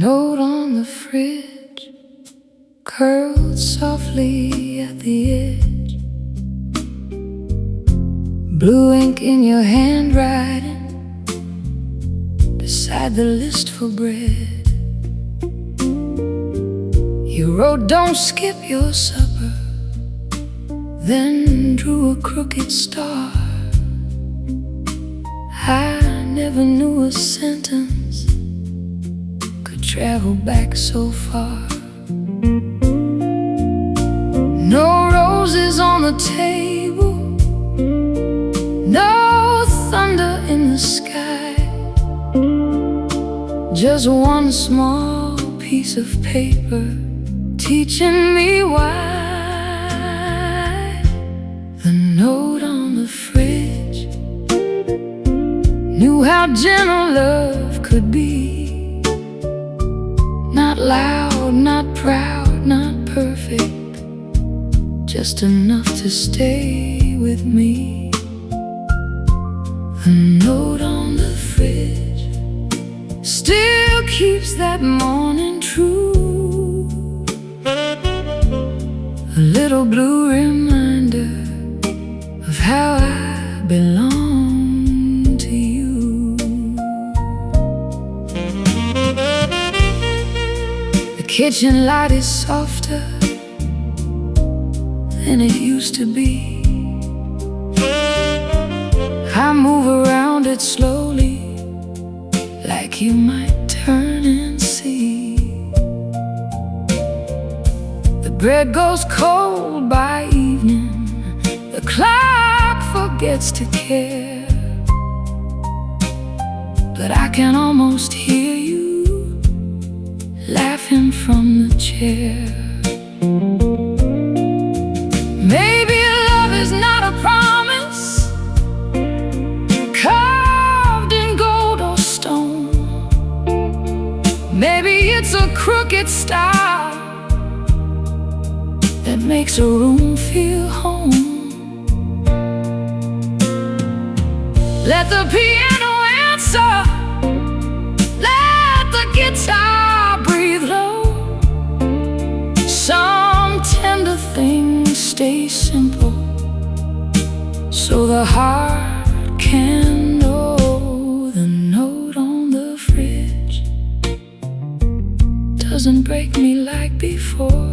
note on the fridge curled softly at the edge. Blue ink in your handwriting beside the list for bread. You wrote, "Don't skip your supper," then drew a crooked star. I never knew a sentence could travel back so far. No roses on the table, no thunder in the sky, just one small piece of paper teaching me why. The note on the fridge knew how gentle love could be. Not loud, not proud, not perfect, just enough to stay with me. The note on the fridge still keeps that morning true, a little blue reminder of how I belong to you. The kitchen light is softer than it used to be. I move around it slowly, like you might turn and see. The bread goes cold by evening, the clock forgets to care, but I can almost hear you laughing from the chair. Maybe love is not a promise carved in gold or stone. Maybe it's a crooked star that makes a room feel home. Let the piano answer, let the guitar breathe low. Some tender things stay simple, so the heart can know. The note on the fridge doesn't break me like before.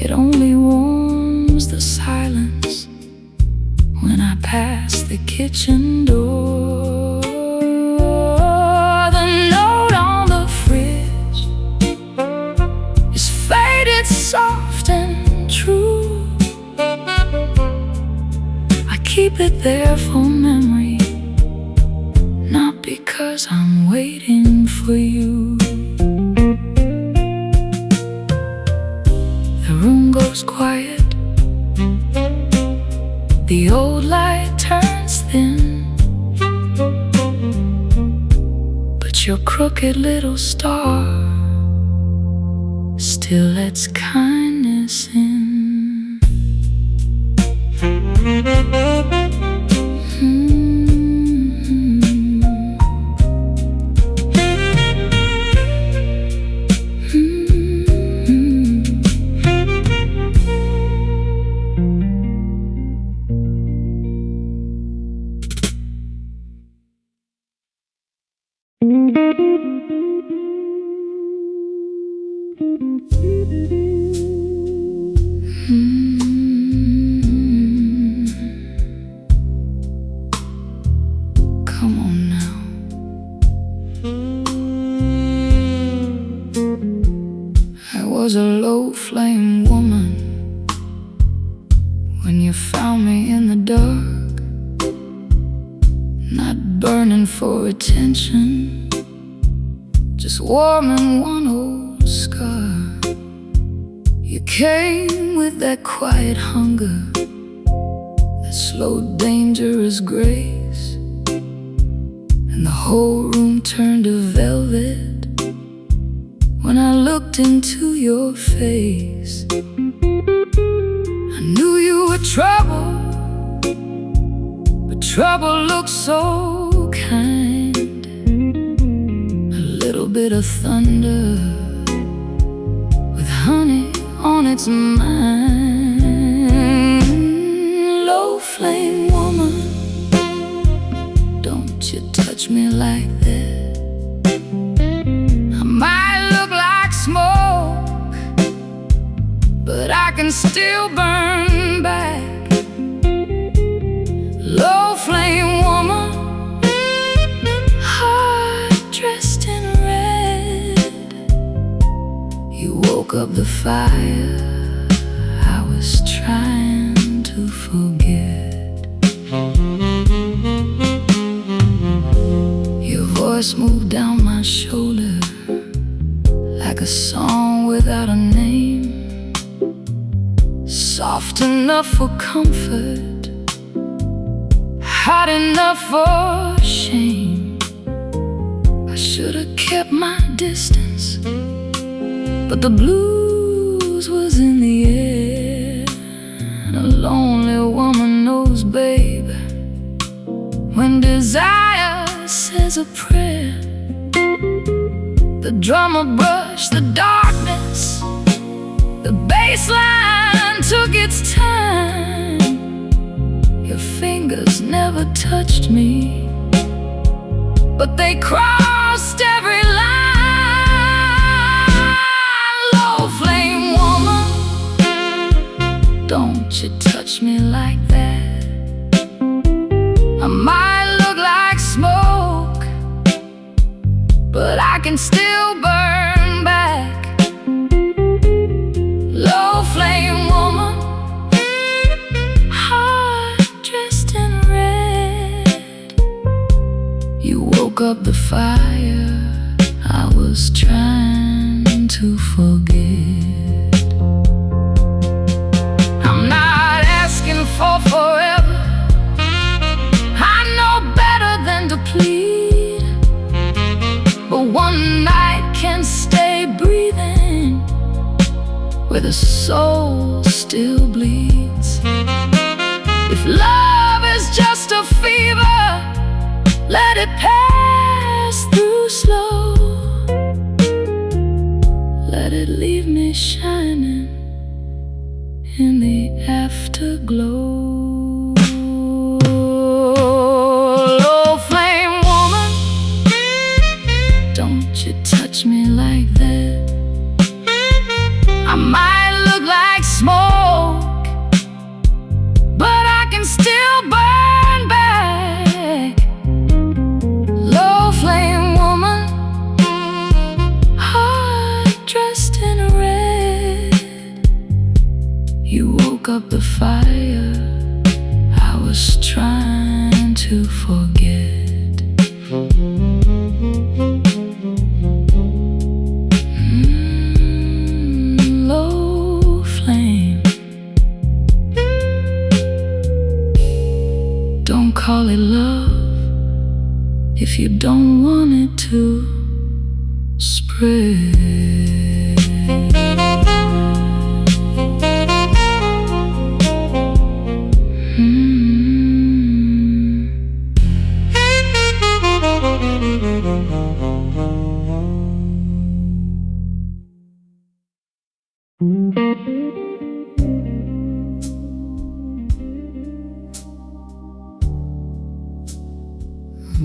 It only warms the silence when I pass the kitchen door. The note on the fridge is faded, soft and true. I keep it there for memory, not because I'm waiting for you. The room goes quiet, the old light turns thin, but your crooked little star still lets kindness in. Come on now. I was a low-flame woman when you found me in the dark, not burning for attention, just warming one old scar. You came with that quiet hunger, that slow, dangerous grace, and the whole room turned to velvet when I looked into your face. I knew you were trouble, but trouble looks so kind. bit of thunder with honey on its mind. Low flame woman, don't you touch me like that. I might look like smoke, but I can still burn back. Low flame woman, heart dressed in red. You woke up the fire I was trying to forget. Your voice moved down my shoulder like a song without a name, soft enough for comfort, hot enough for shame. I should have kept my distance, but the blues was in the air. And a lonely woman knows, babe, when desire says a prayer. The drummer brushed the darkness, the bass line took its time. Your fingers never touched me, but they crossed every line. Low flame woman, don't you touch me like that. I might look like smoke, but I can still burn back. Low flame woman, woke up the fire I was trying to forget. I'm not asking for forever, I know better than to plead, but one night can stay breathing where the soul still bleeds. If love is just a fever, let it pass through slow. Let it leave me shining in the afterglow. Low flame woman, don't you touch me like that. I might look like smoke, but I can still burn back. Low flame woman, heart dressed in red. You woke up the fire I was trying to forget. Low flame, don't call it love if you don't want it to spread.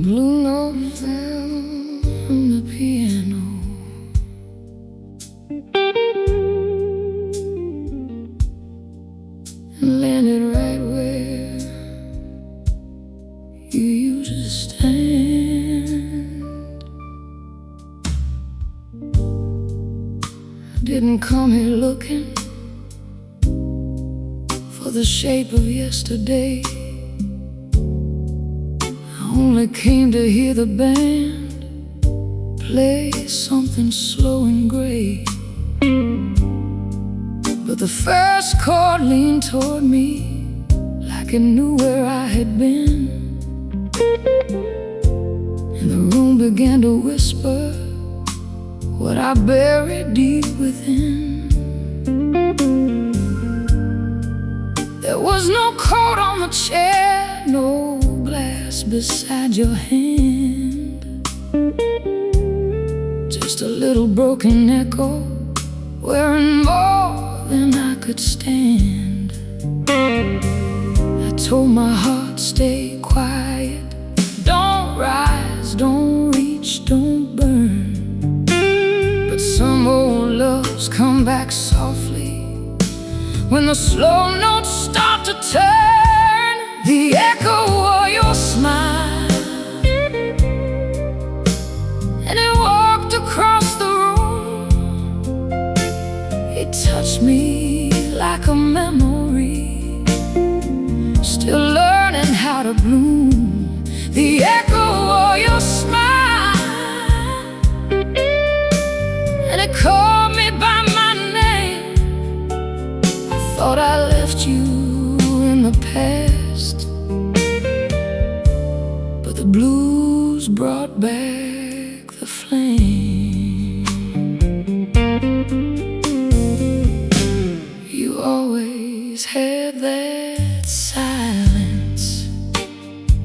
Blue notes down from the piano, and landed right where you used to stand. I didn't come here looking for the shape of yesterday. Only came to hear the band play something slow and gray. But the first chord leaned toward me like it knew where I had been, and the room began to whisper what I buried deep within. There was no coat on the chair, no glass beside your hand to just a little broken echo, wearing more than I could stand. I told my heart, stay quiet, don't rise, don't reach, don't burn. But some old loves come back softly when the slow notes start to turn. The echo of your smile, and it walked across the room. It touched me like a memory, still learning how to bloom. The echo of your smile, and it called me by my name. I thought I left you in the past, but the blues brought back the flame. You always had that silence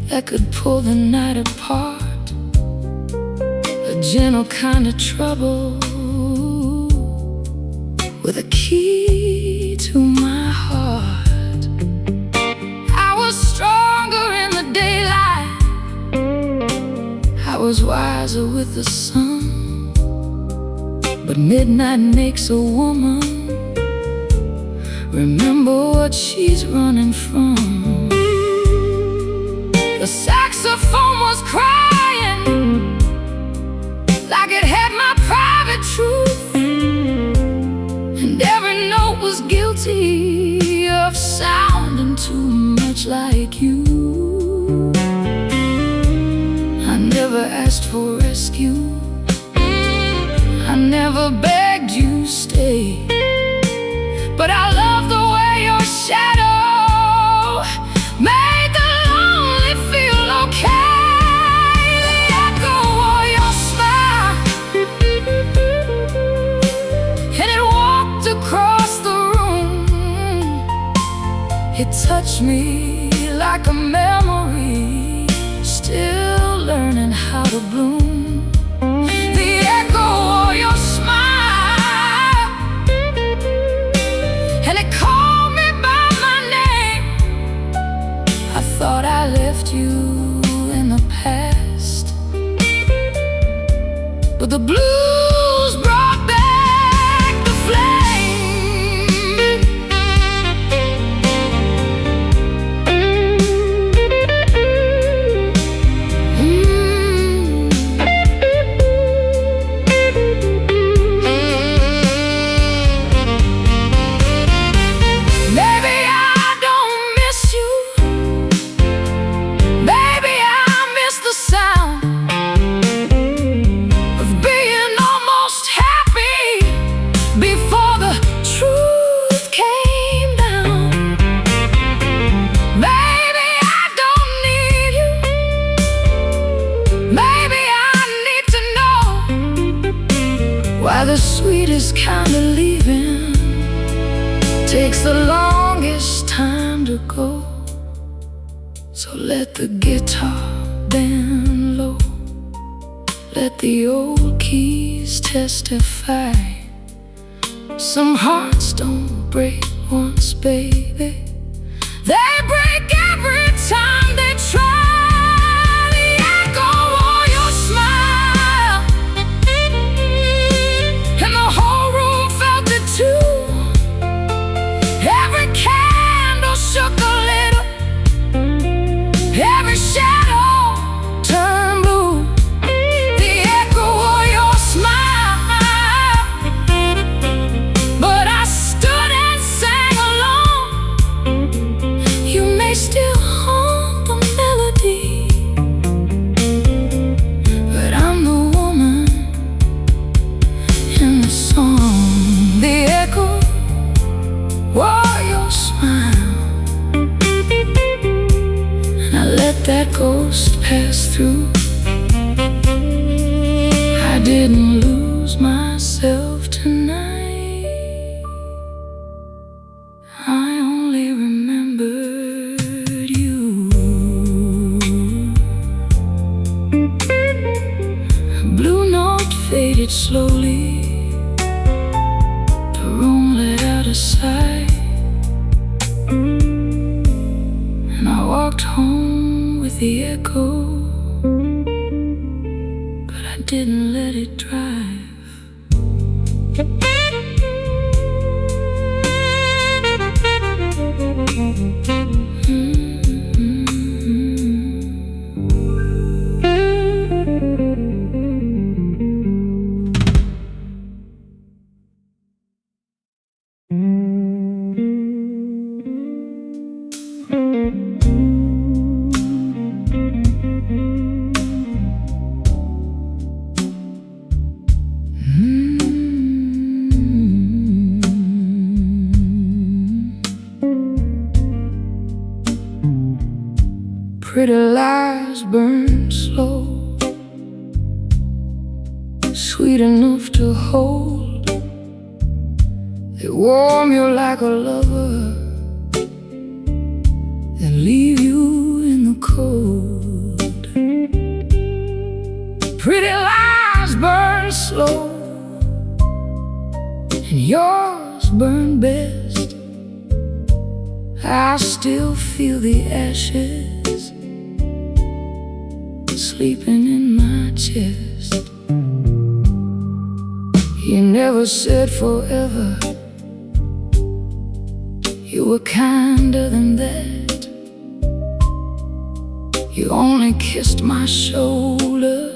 that could pull the night apart, a gentle kind of trouble with a key to my heart. I was stronger in the daylight, I was wiser with the sun, but midnight makes a woman remember what she's running from. The saxophone was crying like it had my private truth, and every note was guilty of sounding too much like you. I never asked for rescue, I never begged you stay, but I love the way your shadow made the lonely feel okay. The echo of your smile, and it walked across the room. It touched me like a memory, still learning how to bloom. The echo of your smile, and it called me by my name. I thought I left you in the past, but the blues brought back the flame. Why the sweetest kind of leaving takes the longest time to go. So let the guitar bend low, let the old keys testify. Some hearts don't break once, baby, they break every time they try. Every shadow turned blue. The echo of your smile, but I stood and sang along. You may still haunt the melody faded slowly, the room let out a sigh, and I walked home with the echo, but I didn't let it drive. Pretty lies burn slow, sweet enough to hold. They warm you like a lover, then leave you in the cold. Pretty lies burn slow, and yours burn best. I still feel the ashes sleeping in my chest. You never said forever, you were kinder than that. You only kissed my shoulder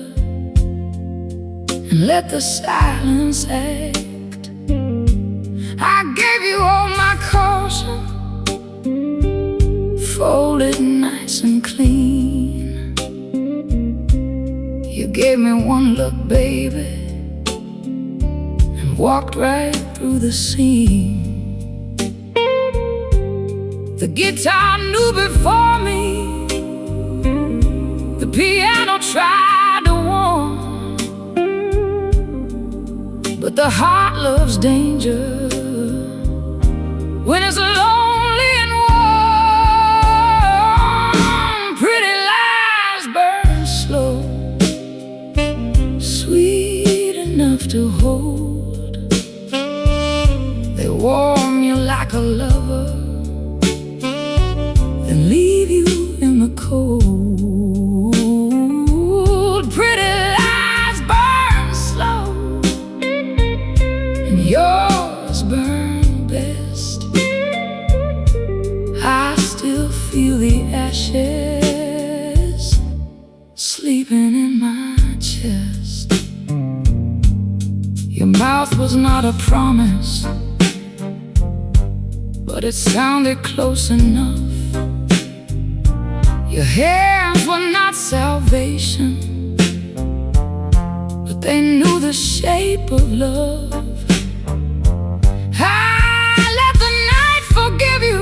and let the silence act. I gave you all my caution, folded nice and clean. You gave me one look, baby, and walked right through the scene. The guitar knew before me, the piano tried to warn, but the heart loves danger when it's lonely and warm. Pretty lies burn slow, sweet enough to hold. They warm you like a lover, then leave you in the cold. Pretty lies burn slow, and yours burn best. I still feel the ashes sleeping in my chest. Your mouth was not a promise, but it sounded close enough. Your hands were not salvation, but they knew the shape of love. I let the night forgive you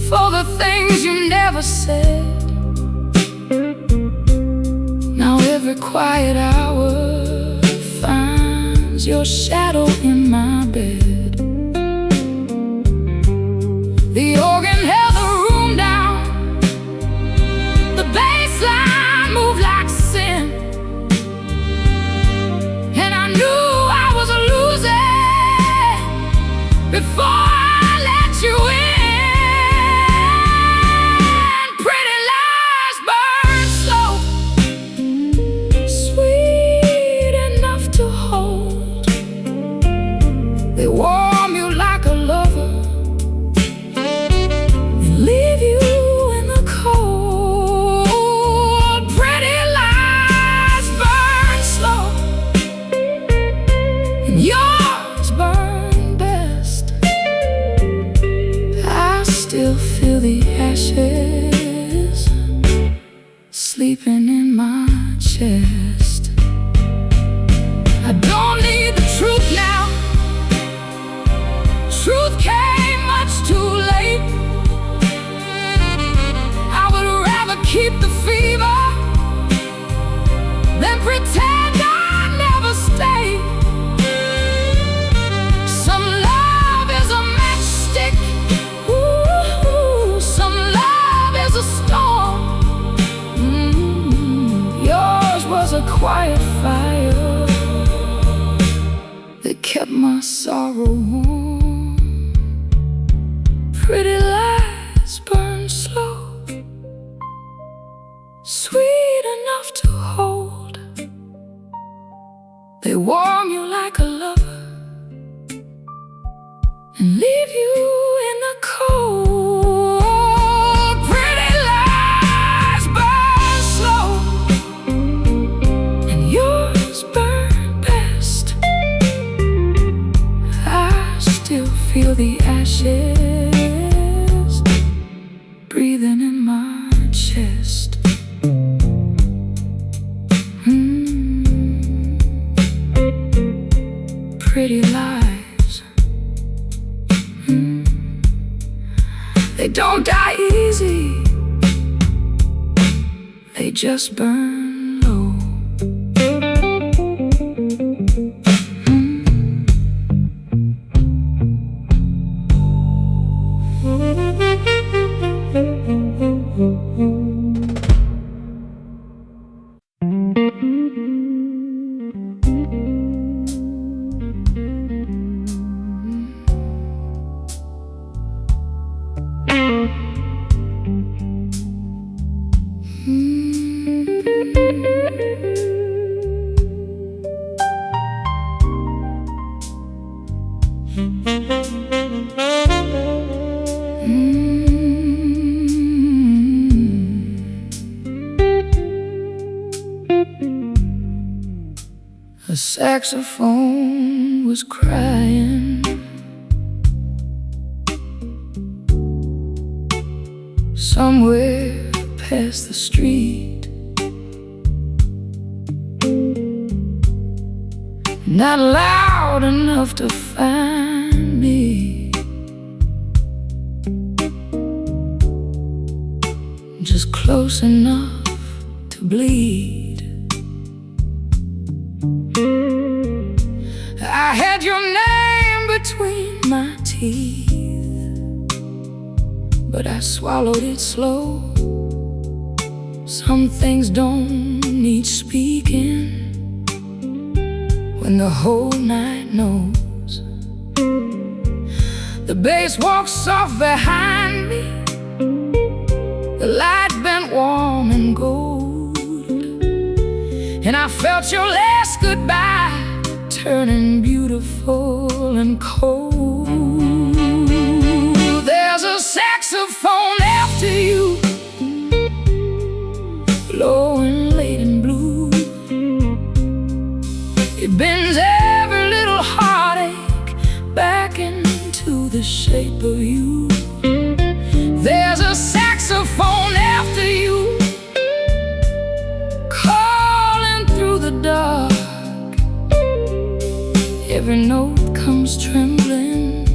for the things you never said. Now every quiet hour finds your shadow in my bed. The organ held the room down, the bass line moved like sin, and I knew I was losing before I let you in. Pretty lies burn slow, sweet enough to hold. They warm you like a lover, leave you in the cold. Pretty lies burn slow, and yours burn best. I still feel the ashes sleeping in my chest. I don't need the truth now, truth came much too late. Keep the fever, then pretend I never stayed. Some love is a matchstick, ooh, some love is a storm. Yours was a quiet fire, kept my sorrow warm. Pretty lies burn slow, sweet enough to hold. They warm you like a lover and leave you in the cold. Pretty lies burn slow, and yours burn best. I still feel the ashes breathing in my chest. Pretty lies, they don't die easy, they just burn low. The saxophone was crying, somewhere past the street. Not loud enough to find me, just close enough to bleed. I had your name between my teeth, but I swallowed it slow. Some things don't need speaking when the whole night knows. The bass walks soft behind me, the light bent warm and gold, and I felt your last goodbye turning beautiful and cold. There's a saxophone after you, blowing late and blue. It bends every little heartache back into the shape of you. There's a saxophone after you, calling through the dark. Every note comes trembling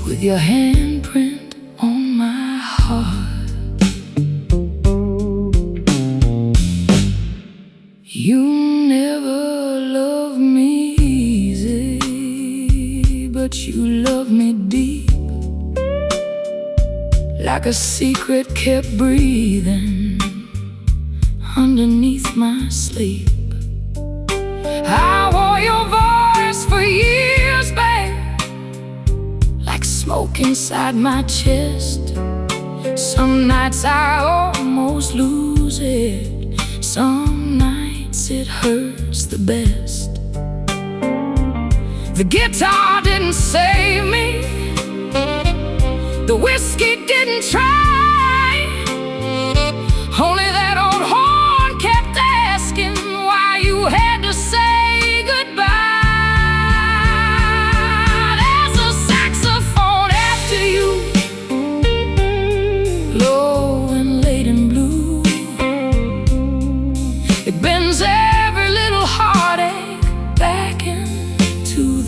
with your handprint on my heart. You never loved me easy, but you loved me deep, like a secret kept breathing underneath my sleep. I wore your voice for years, babe, like smoke inside my chest. Some nights I almost lose it, some nights it hurts the best. The guitar didn't save me, the whiskey didn't try, only that old horn kept asking why you had to say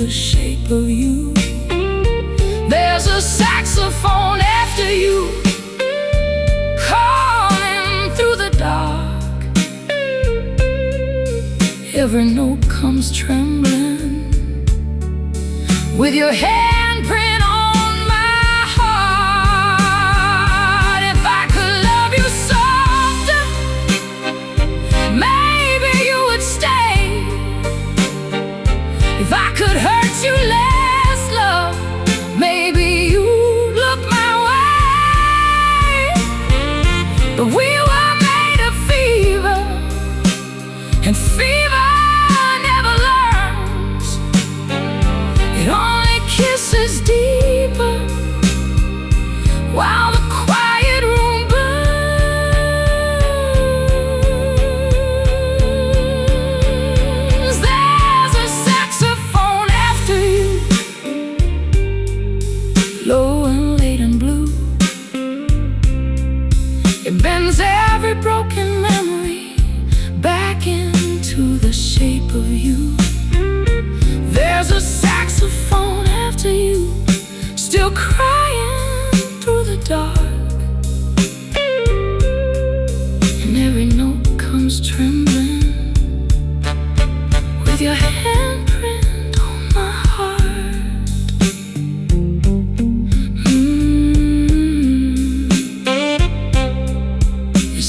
shape of you. There's a saxophone after you, calling through the dark. Every note comes trembling with your handprint on my heart. If I could love you softer, maybe you would stay. If I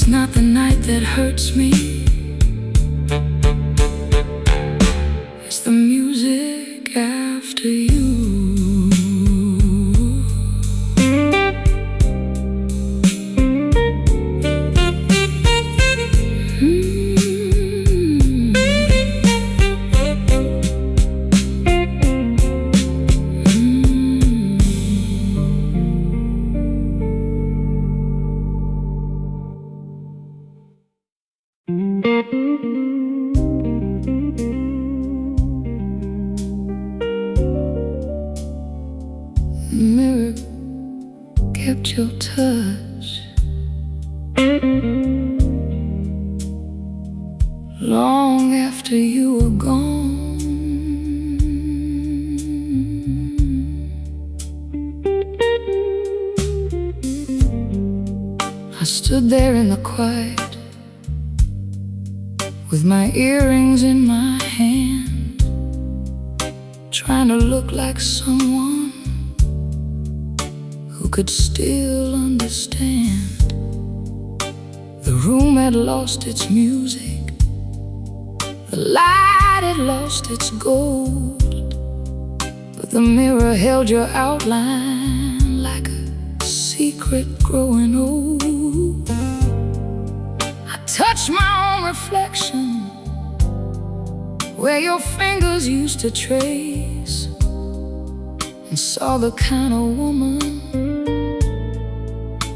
It's not the night that hurts me, it's the music after you. Mirror kept your touch long after you were gone. I stood there in the quiet with my earrings in my hand, trying to look like someone who could still understand. The room had lost its music, the light had lost its gold, but the mirror held your outline like a secret growing old. I touched my own reflection where your fingers used to trace, and saw the kind of woman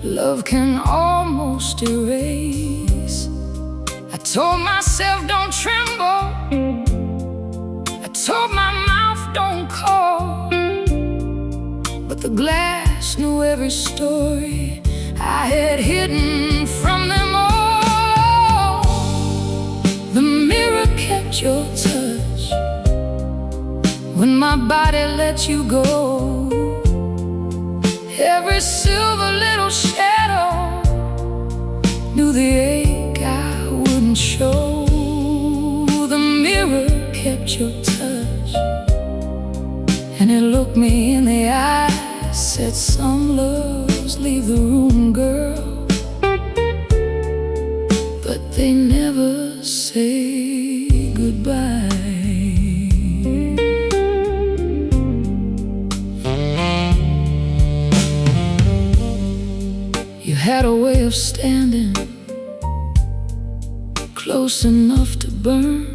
love can almost erase. I told myself don't tremble, I told my mouth don't call, but the glass knew every story I had hidden from them all. The mirror kept your touch when my body let you go. Every silver little shadow knew the ache I wouldn't show. The mirror kept your touch, and it looked me in the eye, said some loves leave the room, girl, but they never say goodbye. You had a way of standing close enough to burn,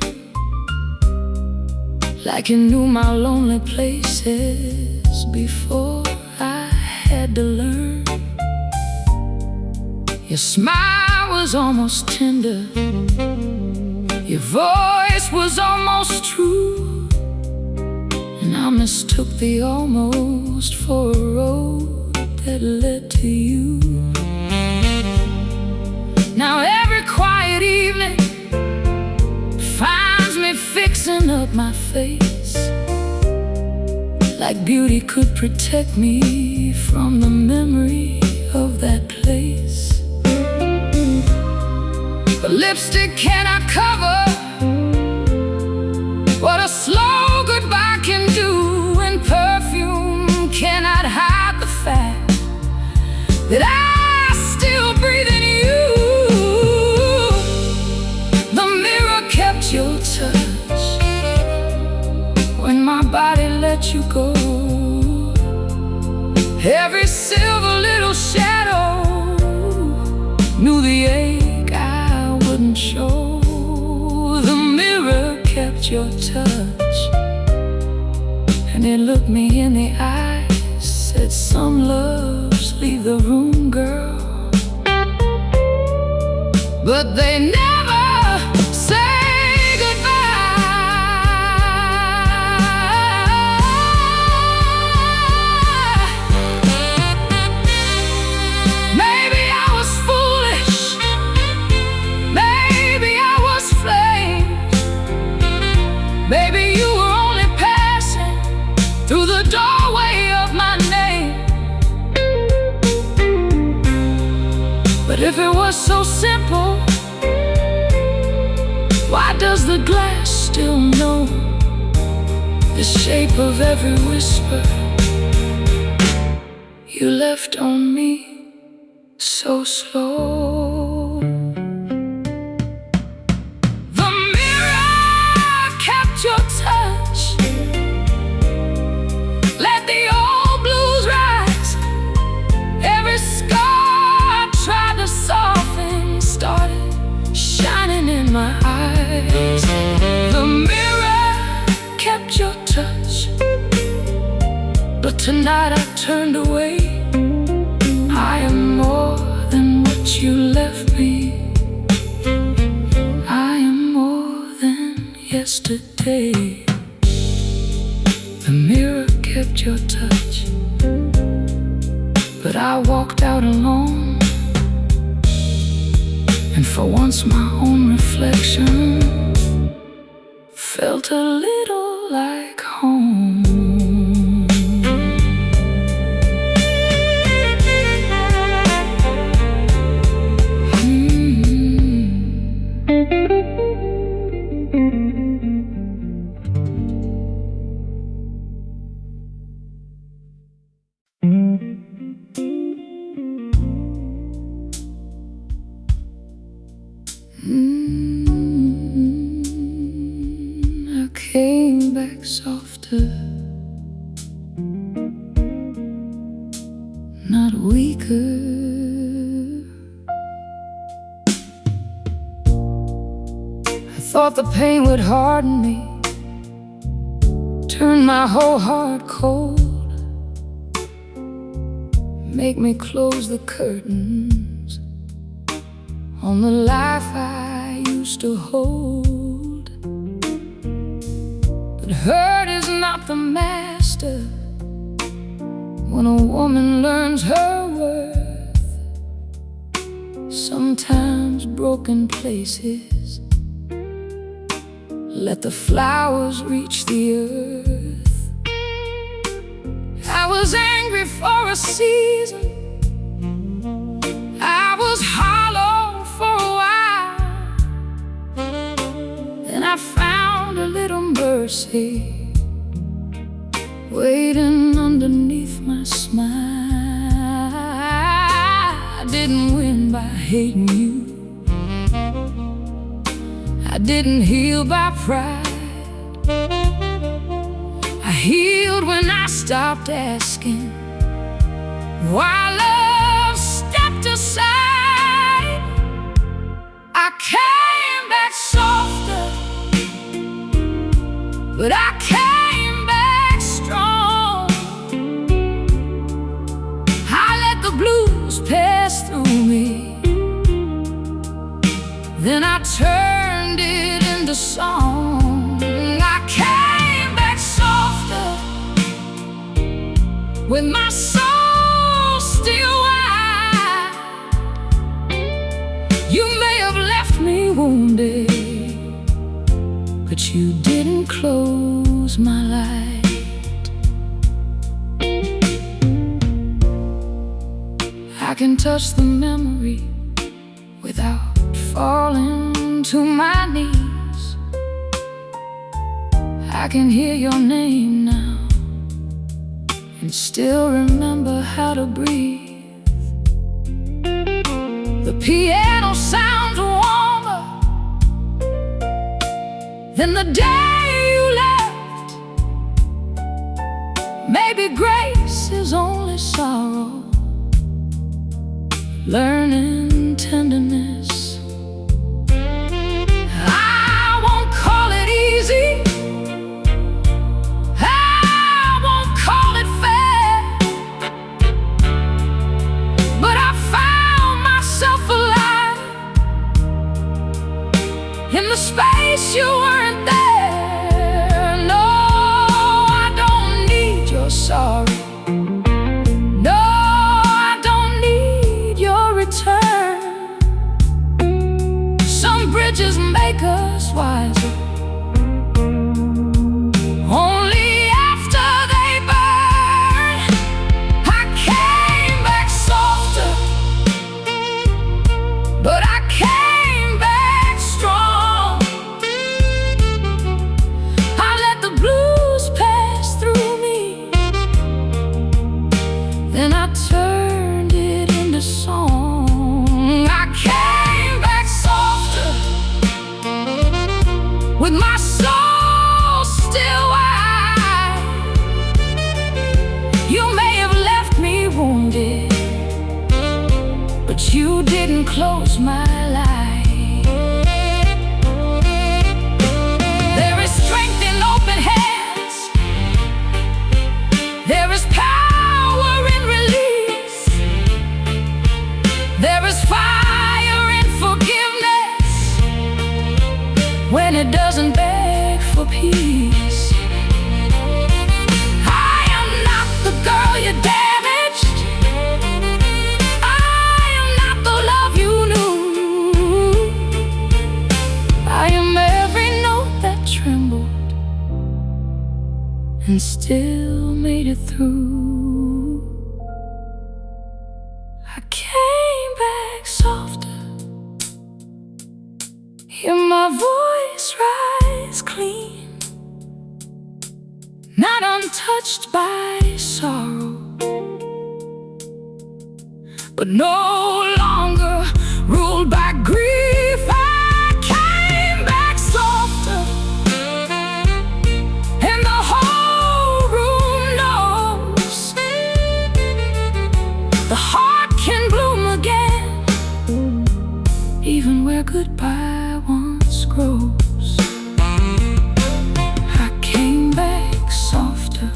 like you knew my lonely places before I had to learn. Your smile was almost tender, your voice was almost true, and I mistook the almost for a road that led to you. Now every quiet evening finds me fixing up my face, like beauty could protect me from the memory of that place. But lipstick cannot cover what a slow goodbye can do, and perfume cannot hide the fact that I still breathe in you. Your touch when my body let you go. Every silver little shadow knew the ache I wouldn't show. The mirror kept your touch, and it looked me in the eye, said some loves leave the room, girl, but they never say. Maybe you were only passing through the doorway of my name. But if it was so simple, why does the glass still know the shape of every whisper you left on me so slow? in my eyes. The mirror kept your touch, but tonight I turned away. I am more than what you left me. I am more than yesterday. The mirror kept your touch, but I walked out alone. And for once my own reflection felt a little like home. I came back softer, not weaker. I thought the pain would harden me, turn my whole heart cold, make me close the curtains on the life I used to hold. But hurt is not the master when a woman learns her worth. Sometimes broken places let the flowers reach the earth. I was angry for a season, I was hollow for a while. Then I found a little mercy waiting underneath my smile. I didn't win by hating you, I didn't heal by pride. I healed when I stopped asking why love stepped aside. I came back softer, but I came back strong. I let the blues pass through me, then I turned it into song. I came back softer, with my soul still wide. You may have left me wounded, but you didn't close my light. I can touch the memory without falling to my knees. I can hear your name now and still remember how to breathe. The piano sounds warmer than the day you left. Maybe grace is only sorrow, learning tenderness. I won't call it easy, I won't call it fair, but I found myself alive in the space you weren't there. No, I don't need your sorry, no, I don't need your return. Some bridges make us wiser only after they burn. I came back softer, but I came back strong. I let the blues pass through me, then I turned it into song. I came back softer, with and still made it through. I came back softer, hear my voice rise clean, not untouched by sorrow, but no longer ruled by grief. I came back softer, and the whole room knows the heart can bloom again, even where goodbye once grows. I came back softer,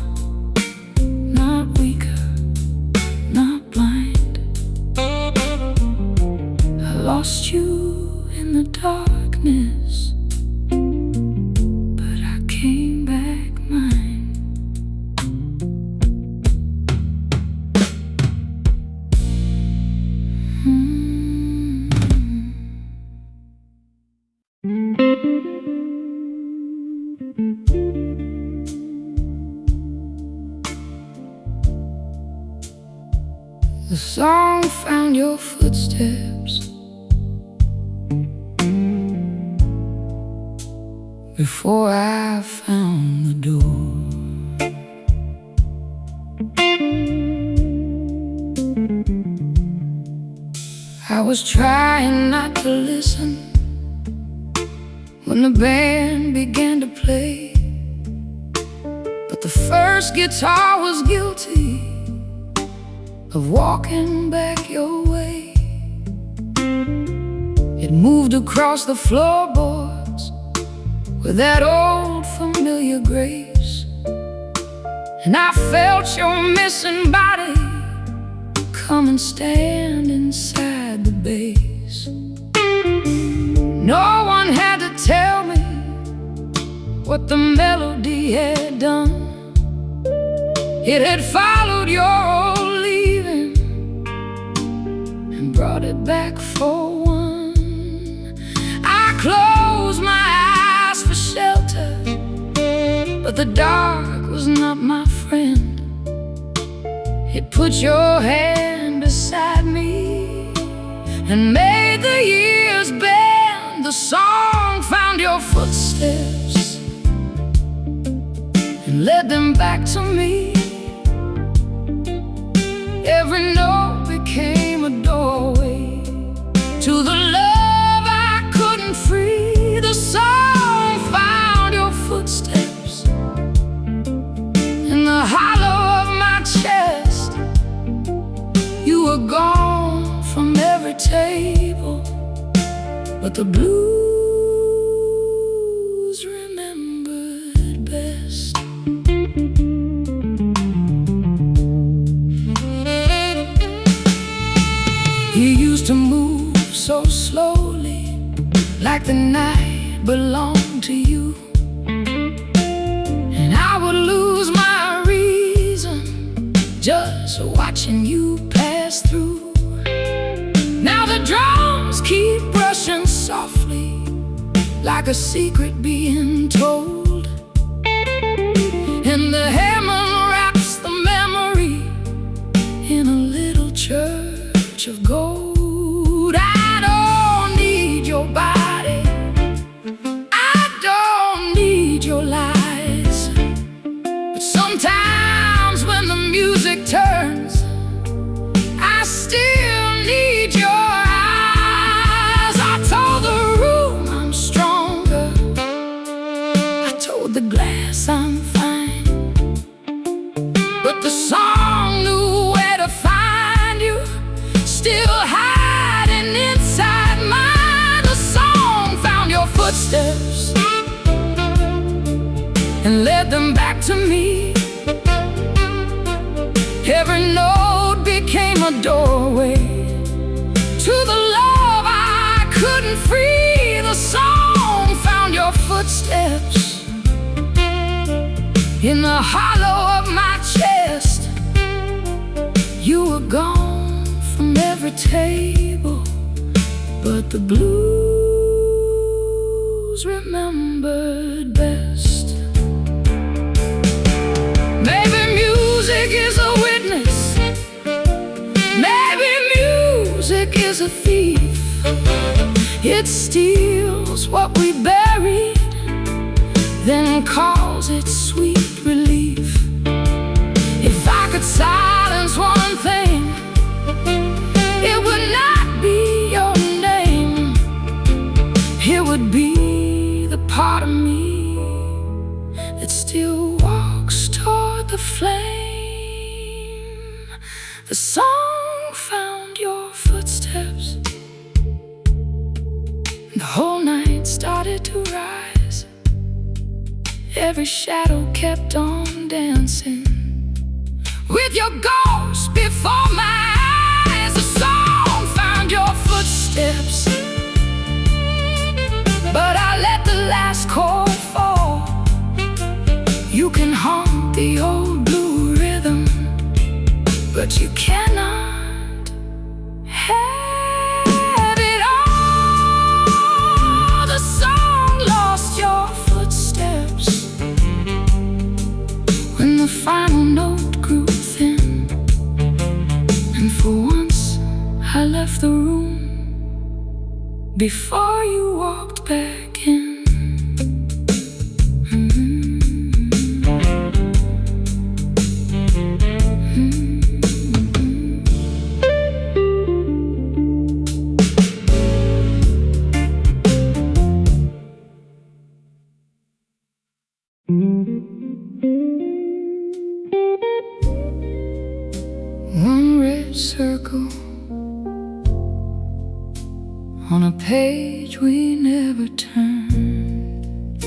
not weaker, not blind. I lost you in the darkness, but I came back mine. The song found your footsteps before I found the door. I was trying not to listen when the band began to play, but the first guitar was guilty of walking back your way. It moved across the floorboards with that old familiar grace, and I felt your missing body come and stand inside the bass. No one had to tell me what the melody had done. It had followed your old leaving and brought it back for one. I closed my eyes for shelter, but the dark was not my friend. It put your hand beside me and made the years bend. The song found your footsteps and led them back to me. Every note became a doorway to the love I couldn't free. The song found your footsteps in the hollow of my chest. You were gone from every table, but the blues remembered best. You used to move so slowly, like the night belonged to you, and I would lose my reason just watching you pass through. Now the drums keep brushing softly, like a secret being told, and the hammer wraps the memory in a little church of gold. I don't need your body, I don't need your lies, but sometimes when the music turns, I still need your eyes. I told the room I'm stronger, I told the glass I'm fine, but the song knew where to find you, still hiding inside mine. The song found your footsteps and led them back to me. Every note became a doorway to the love I couldn't free. The song found your footsteps in the hollow of my chest. You were gone from every table, but the blues remembered best. a thief. It steals what we buried, then calls it sweet relief. If I could silence one thing, it would not be your name. It would be the part of me that still walks toward the flame. The song found your footsteps. The whole night started to rise. Every shadow kept on dancing with your ghost before my eyes. The song found your footsteps, but I let the last chord fall. You can haunt the old blue rhythm, but you cannot have it all. The song lost your footsteps when the final note grew thin, and for once I left the room before you walked back in. One red circle on a page we never turned.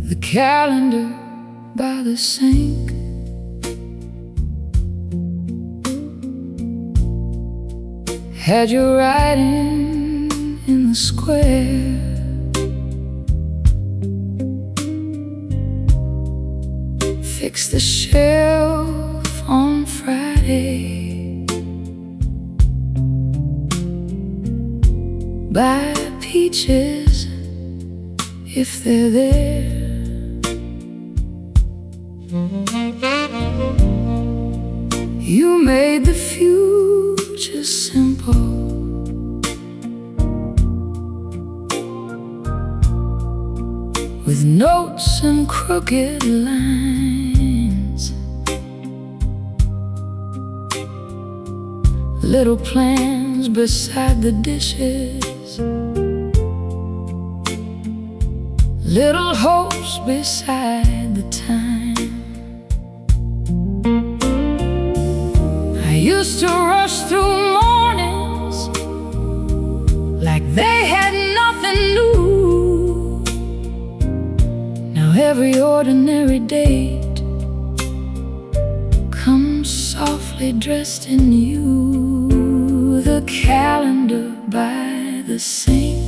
The calendar by the sink, had your writing in the square. Fix the shelf on Friday. Buy peaches if they're there. You made the future simple with notes and crooked lines. Little plans beside the dishes, little hopes beside the time. I used to rush through mornings like they had nothing new. Now every ordinary date comes softly dressed in you. The calendar by the sink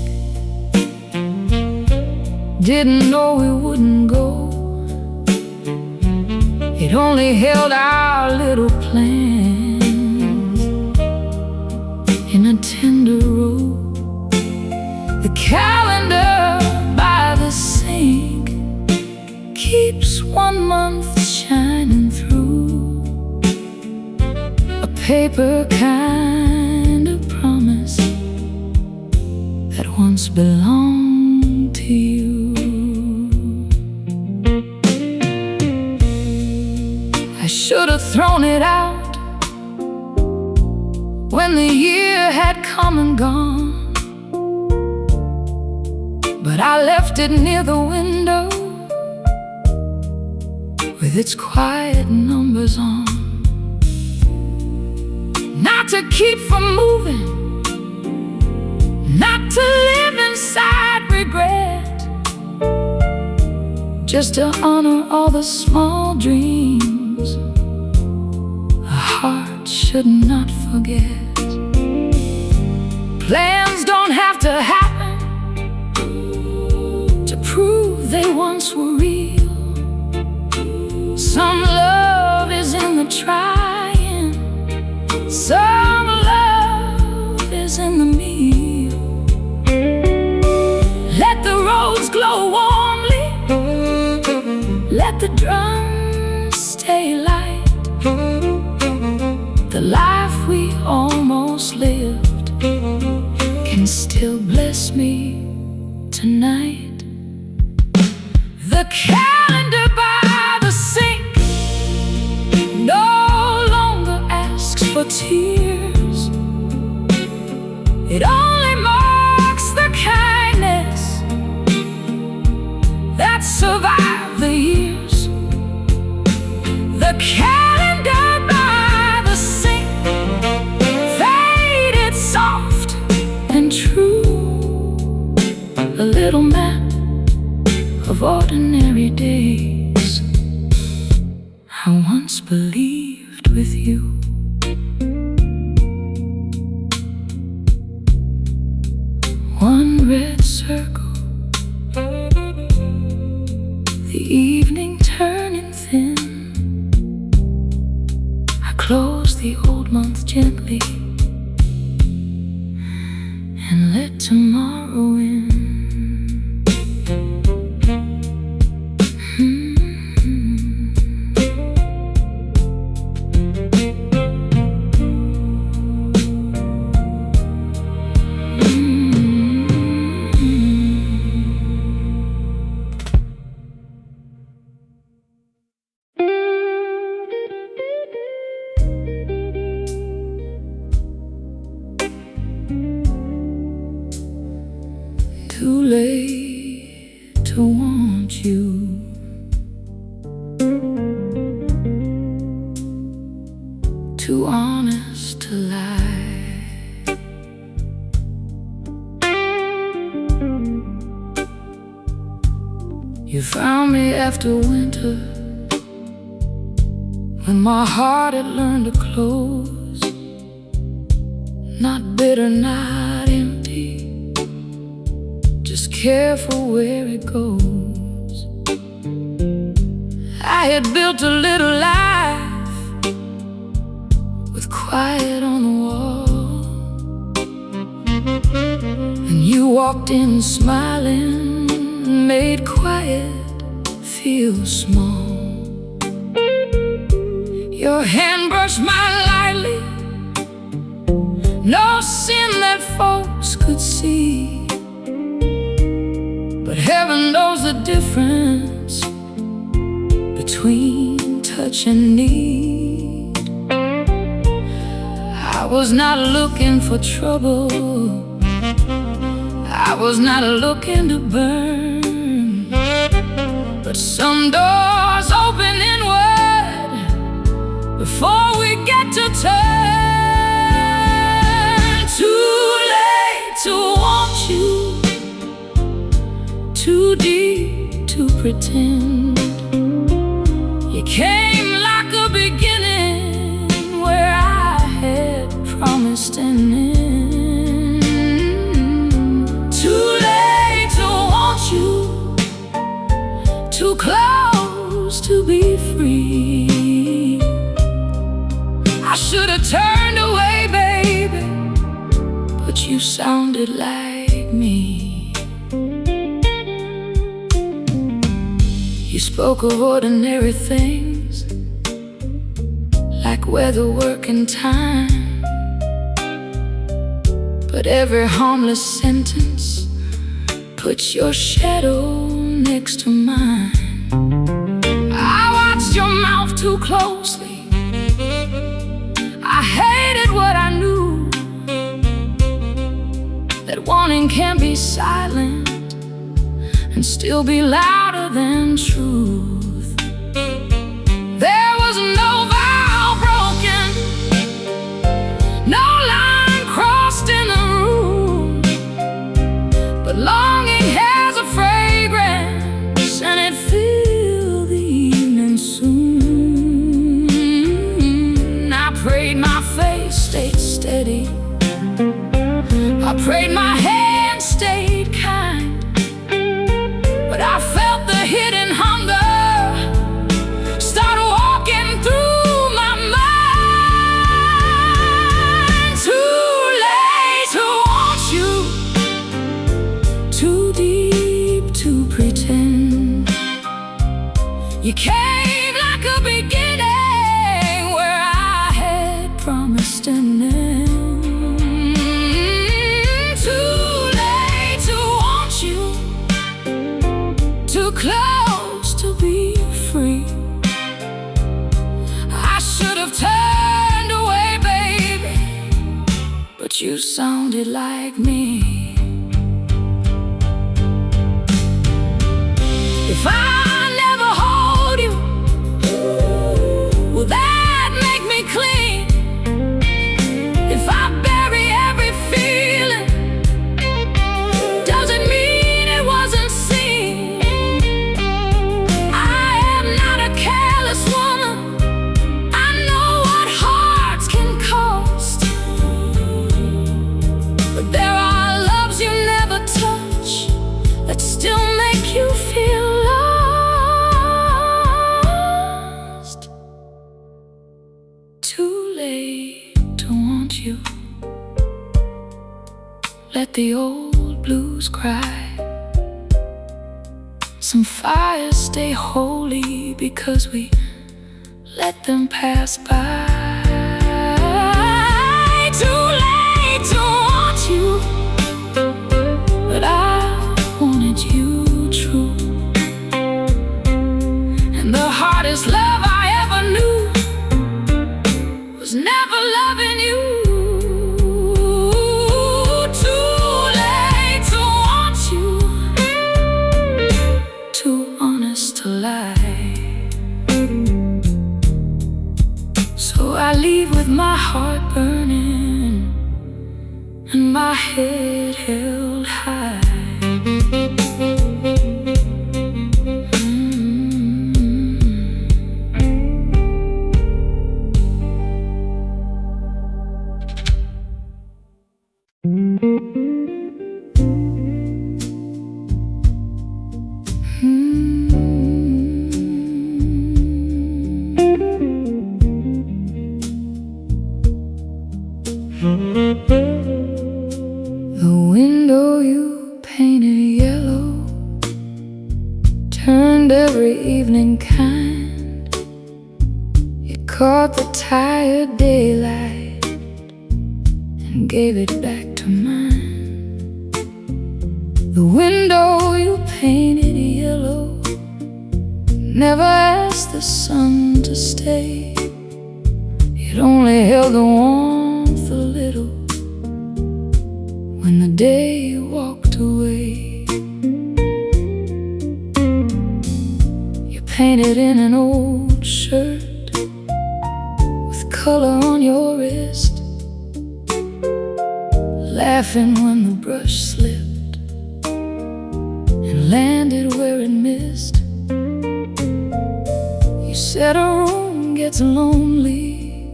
didn't know we wouldn't go. It only held our little plans in a tender row. The calendar by the sink keeps 1 month shining through, a paper kind of promise that once belonged to you. I should have thrown it out when the year had come and gone, but I left it near the window with its quiet numbers on. Not to keep from moving, not to live inside regret, just to honor all the small dreams a heart should not forget. Plans don't have to happen to prove they once were real. Some love is in the trying, some love is in the meal. Let the roads glow warmly, let the drums stay light. little map of ordinary days. I once believed with you. One red circle, the evening turning thin. I close the old month gently and let tomorrow in. Too late to want you. Too honest to lie. You found me after winter, when my heart had learned to close. Not bitter, not empty, just careful where it goes. I had built a little life with quiet on the wall, and you walked in smiling and made quiet feel small. Your hand brushed mine lightly, no sin that folks could see, but heaven knows the difference between touch and need. I was not looking for trouble, I was not looking to burn, but some doors open inward before we get to turn. Too late to want you, too deep to pretend. You came like a beginning where I had promised an end. Too late to want you, too close to be free. I should have turned away, baby, but you sounded like me. You spoke of ordinary things, like weather, work, and time, but every harmless sentence puts your shadow next to mine. I watched your mouth too closely, I hated what I knew, that wanting can be silent and still be louder than truth. There was no vow broken, no line crossed in the room, but longing has a fragrance and it filled the evening soon. I prayed my face stayed steady, I prayed my hand stayed kind, but I felt the hidden hunger start walking through my mind. Too late to want you, too deep to pretend. You came like a beginning where I had promised an end. Too close to be free. I should have turned away, baby, but you sounded like me. If I never hold you, will that make me clean? If I bury every feeling, does it mean it was let the old blues cry. Some fires stay holy because we let them pass by. Too late to want you, but I wanted you true. And the hardest love I ever knew was never loving you. Too late to want you, too honest to lie. So I leave with my heart burning and my head held high. The window you painted yellow turned every evening kind. You caught the tired daylight and gave it back to mine. The window you painted yellow never asked the sun to stay. It only held the warmth a little when the day walked away. You painted in an old shirt with color on your wrist, laughing when the brush slipped and landed where it missed. You said a room gets lonely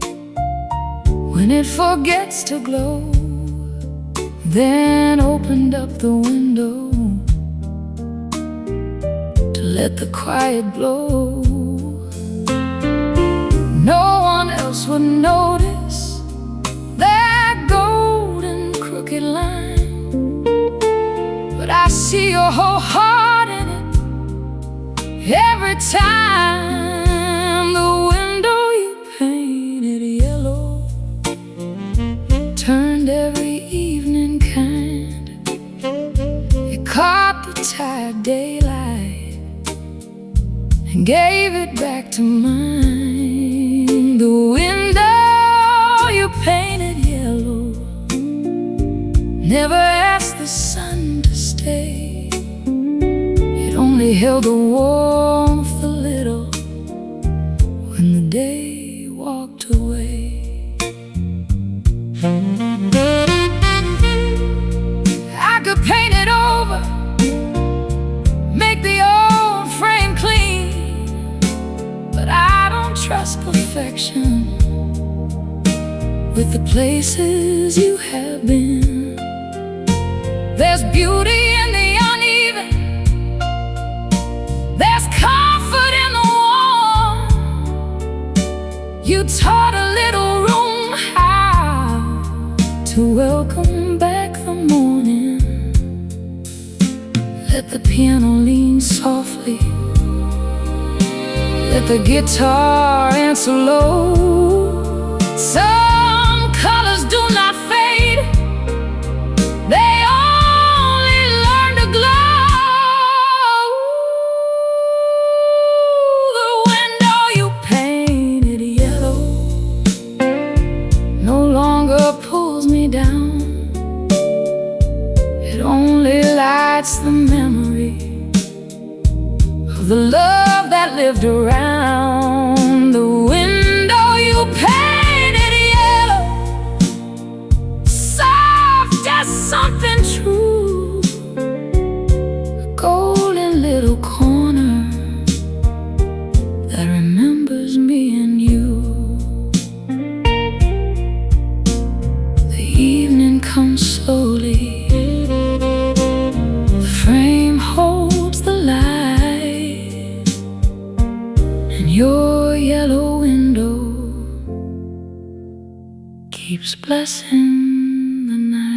when it forgets to glow, then opened up the window to let the quiet blow. No one else would notice that golden crooked line, but I see your whole heart in it every time. The window you painted yellow turned every evening kind. You caught the tired daylight and gave it back to mine. The window you painted yellow never asked the sun to stay. It only held the warmth a little when the day walked away. I could paint it over, make the old frame clean, but I don't trust perfection with the places you have been. There's beauty in the uneven, there's comfort in the warm. You taught a little room how to welcome back the morning. Let the piano lean softly, let the guitar answer low. Some colors do not fade, they only learn to glow. The window you painted yellow no longer pulls me down. It only lights the memory of the love that lived around. The window you painted yellow, soft as something true, a golden little corner that remembers me and you. The evening comes slowly, the frame holds the light, and your yellow window keeps blessing the night.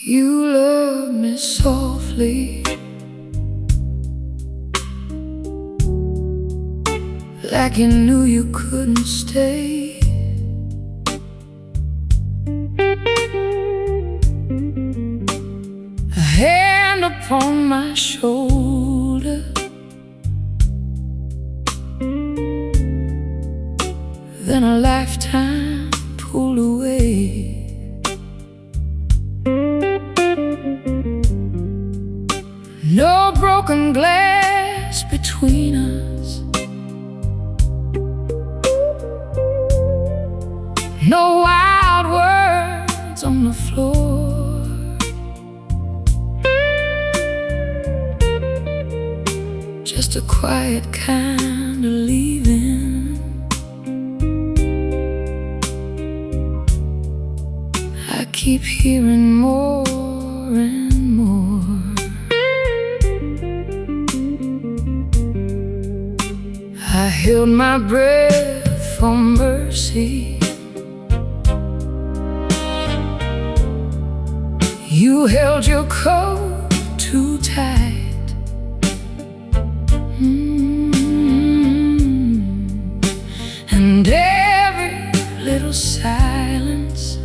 You love me softly, like you knew you couldn't stay. A hand upon my shoulder, then a lifetime pulled away. No broken glass between us, no wild words on the floor. Just a quiet kind of leaving. I keep hearing more and more. I held my breath for mercy. You held your coat too tight. And every little silence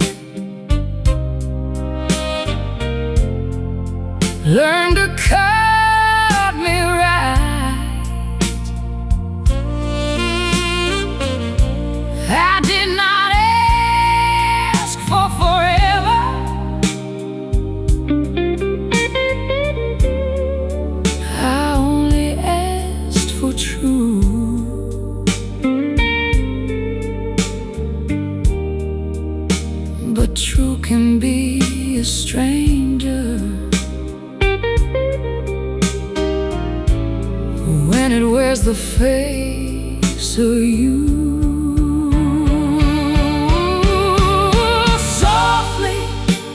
learned to cut me right. I did not ask for forever. I only asked for true. But true can be a stranger when it wears the face of you. Softly,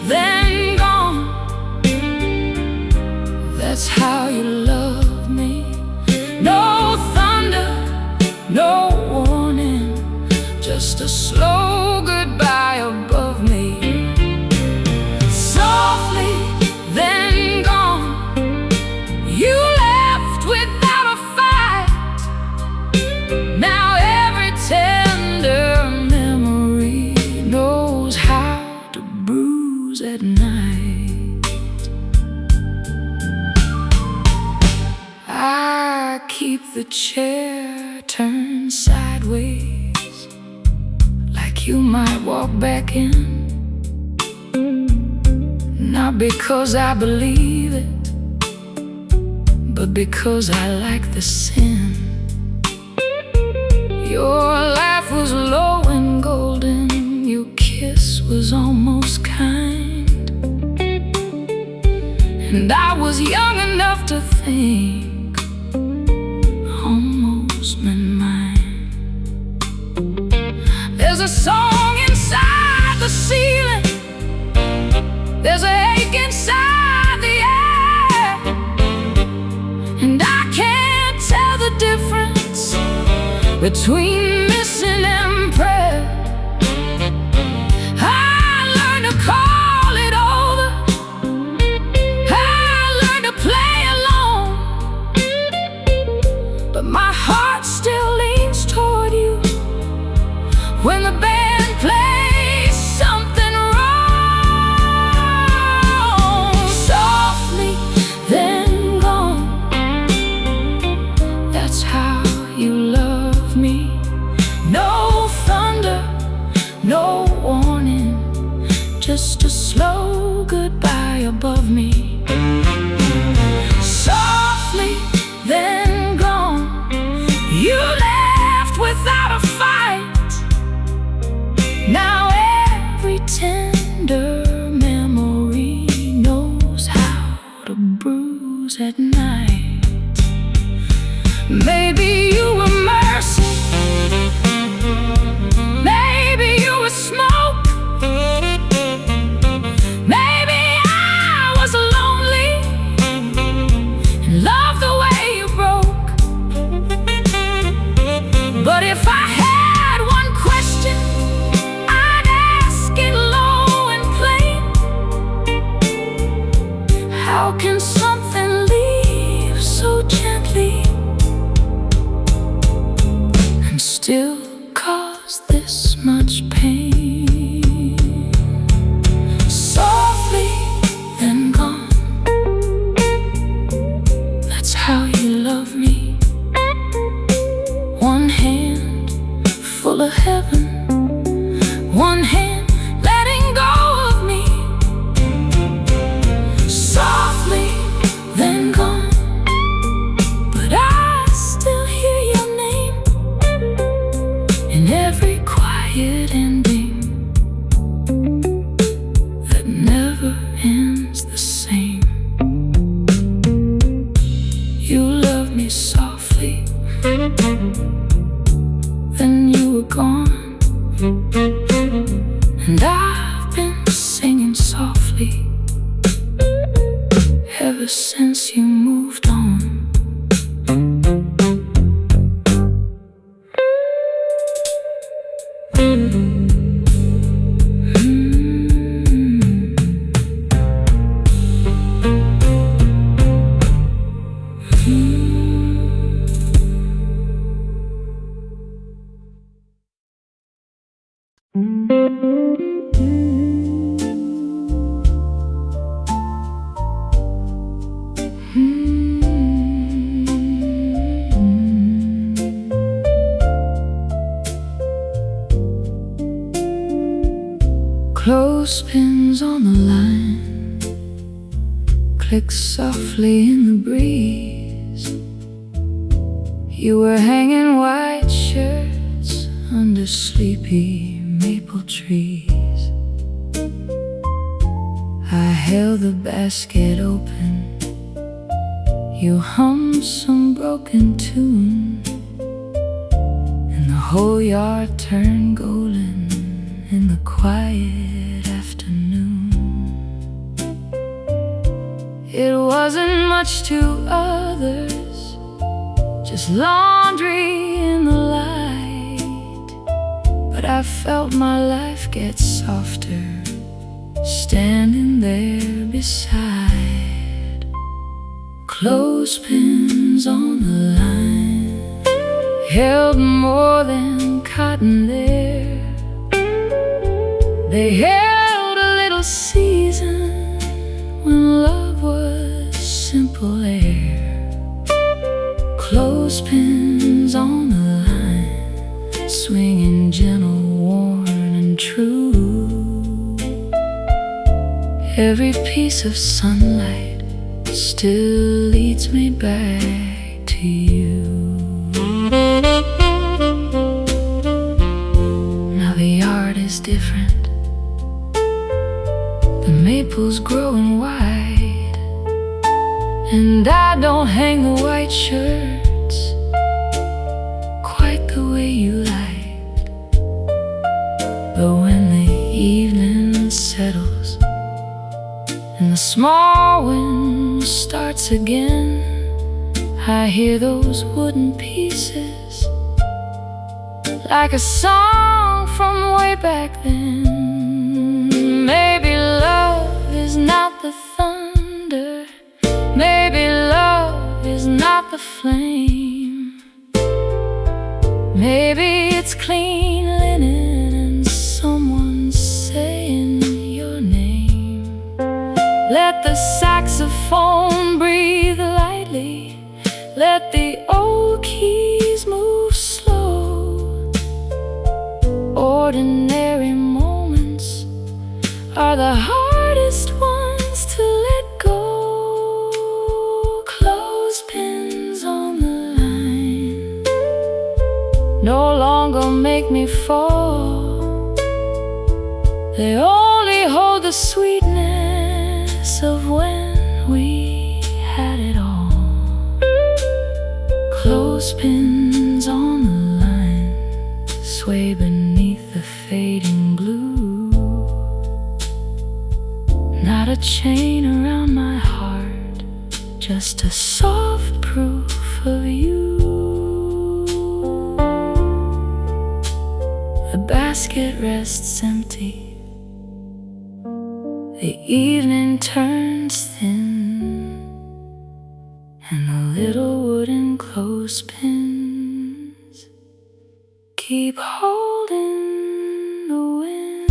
then gone. That's how you love me. No thunder, no warning, just a slow goodbye above me. Softly, then gone. You left without a fight. Now every tender memory knows how to bruise at night. I keep the chair turned sideways, like you might walk back in. Not because I believe it, but because I like the sin. Your laugh was low and golden, your kiss was almost kind, and I was young enough to think almost meant mine. There's a song inside the ceiling, there's a ache inside the air, and I can't tell the difference between missing and prayer. I learned to call it over, I learned to play alone, but my heart still leans toward you when the band plays something wrong. Softly, then gone. That's how you love me. No thunder, no warning, just a slow goodbye above me. Softly, then gone. You left without a fight. Now every tender memory knows how to bruise at night. Maybe you were mercy, maybe you were smoke, maybe I was lonely and loved the way you broke. But if I had one question, I'd ask it low and plain. How can something leave so gently and still cause this much pain? Softly, then gone. That's how you love me. One hand full of heaven, one hand letting go of me. Softly, then gone, but I still hear your name in every quiet ending that never ends the same. You love me softly, then you were gone, and I've been singing softly ever since you moved on. Clothespins on the line click softly in the breeze. You were hanging white shirts under sleepy maple trees. I held the basket open. You hummed some broken tune, and the whole yard turned golden in the quiet afternoon. It wasn't much to others, just laundry in the light, but I felt my life get softer standing there beside. Clothespins on the line held more than cotton there. They held a little season when love was simple air. Clothespins on the line, swinging gentle, worn and true. Every piece of sunlight still leads me back to you. Now the yard is different. The maple's growing wide, and I don't hang the white shirts quite the way you liked. But when the evening settles and the small wind starts again, I hear those wooden pieces like a song from way back then. Maybe love is not the thunder, maybe love is not the flame. Maybe it's clean linen and someone saying your name. Let the saxophone breathe lightly, let the old keys move slow. Ordinary moments are the hardest ones to let go. Clothespins on the line no longer make me fall. They only hold the sweetness of when we had it all. Clothespins on the line sway beneath the fading blue. Not a chain around my heart, just a soft proof of you. The basket rests empty, the evening turns thin. clothespins keep holding the wind.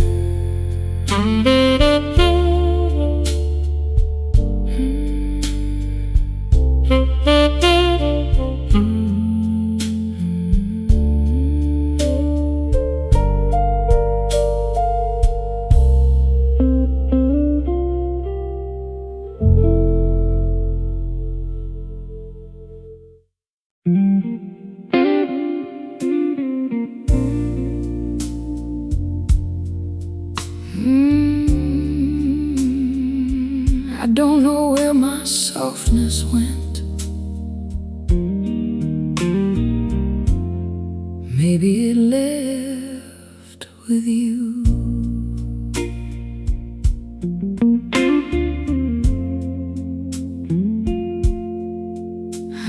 I don't know where my softness went. Maybe it left with you.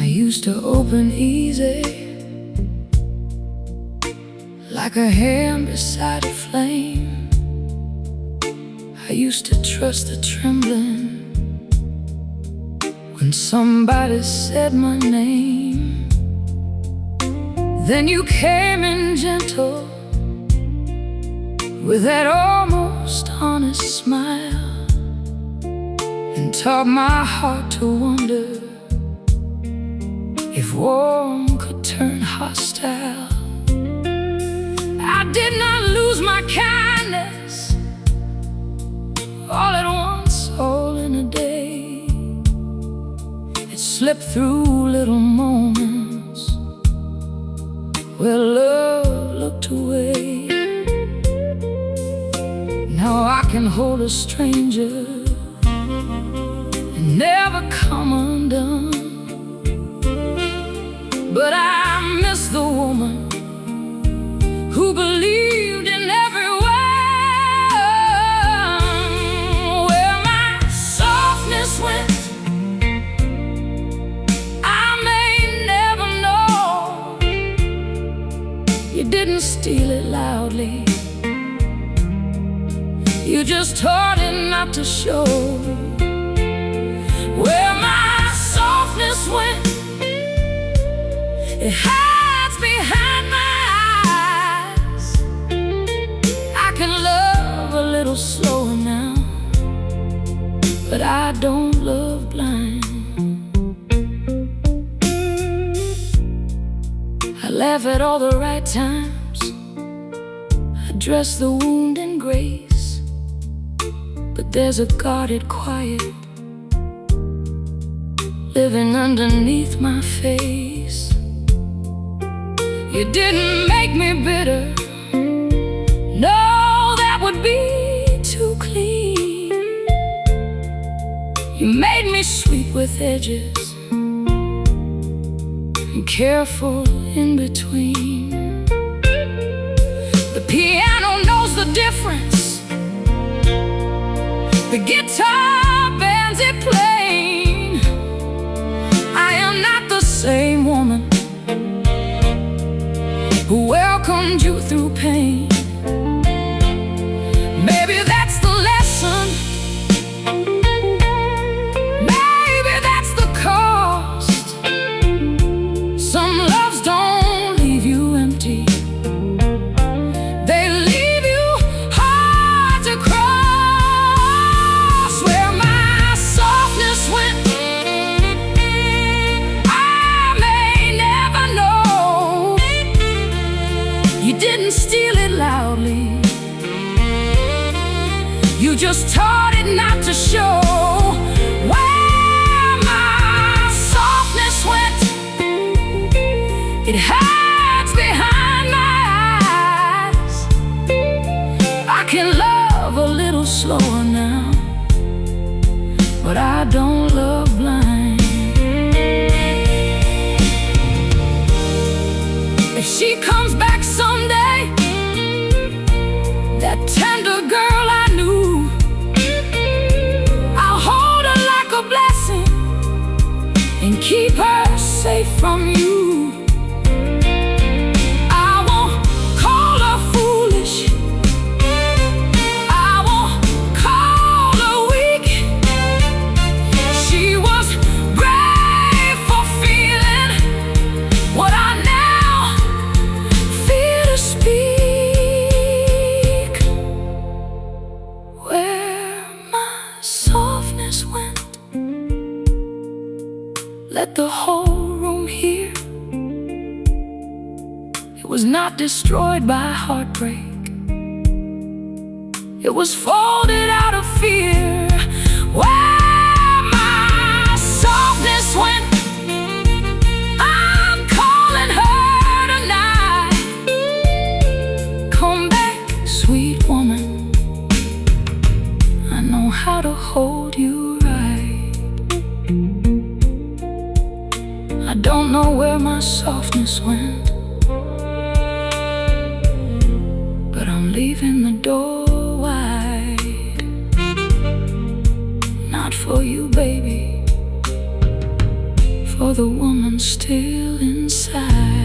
I used to open easy, like a hand beside a flame. I used to trust the trembling when somebody said my name. Then you came in gentle with that almost honest smile, and taught my heart to wonder if warm could turn hostile. I did not lose my kindness all at once, all in a day. It slipped through little moments where love looked away. Now I can hold a stranger and never come undone. But I miss the woman who believed in every word. Where my softness went, I may never know. You didn't steal it loudly, you just taught it not to show. Where my softness went, it hides behind my eyes. I can love a little slower now, but I don't love blind. I laugh at all the right times, I dress the wound in grace, but there's a guarded quiet living underneath my face. You didn't make me bitter, no, that would be too clean. You made me sweet with edges and careful in between. The piano knows the difference, the guitar bends it plain. I am not the same woman who welcomed you through pain. Maybe that's the lesson, maybe that's the cost. Some loves don't leave you empty, they leave you hard to cross. Where my softness went, I may never know. You didn't steal it loudly, you just taught it not to show. Where my softness went, it hides behind my eyes. I can love a little slower now, but I don't love blind. If she comes back someday, that tender girl I knew, I'll hold her like a blessing and keep her safe from you. I won't call her foolish, I won't call her weak. She was brave for feeling let the whole room hear. It was not destroyed by heartbreak. It was folded out of fear. Where my softness went, I'm calling her tonight. Come back, sweet woman, I know how to hold you right. I don't know where my softness went, but I'm leaving the door wide. Not for you, baby, for the woman still inside.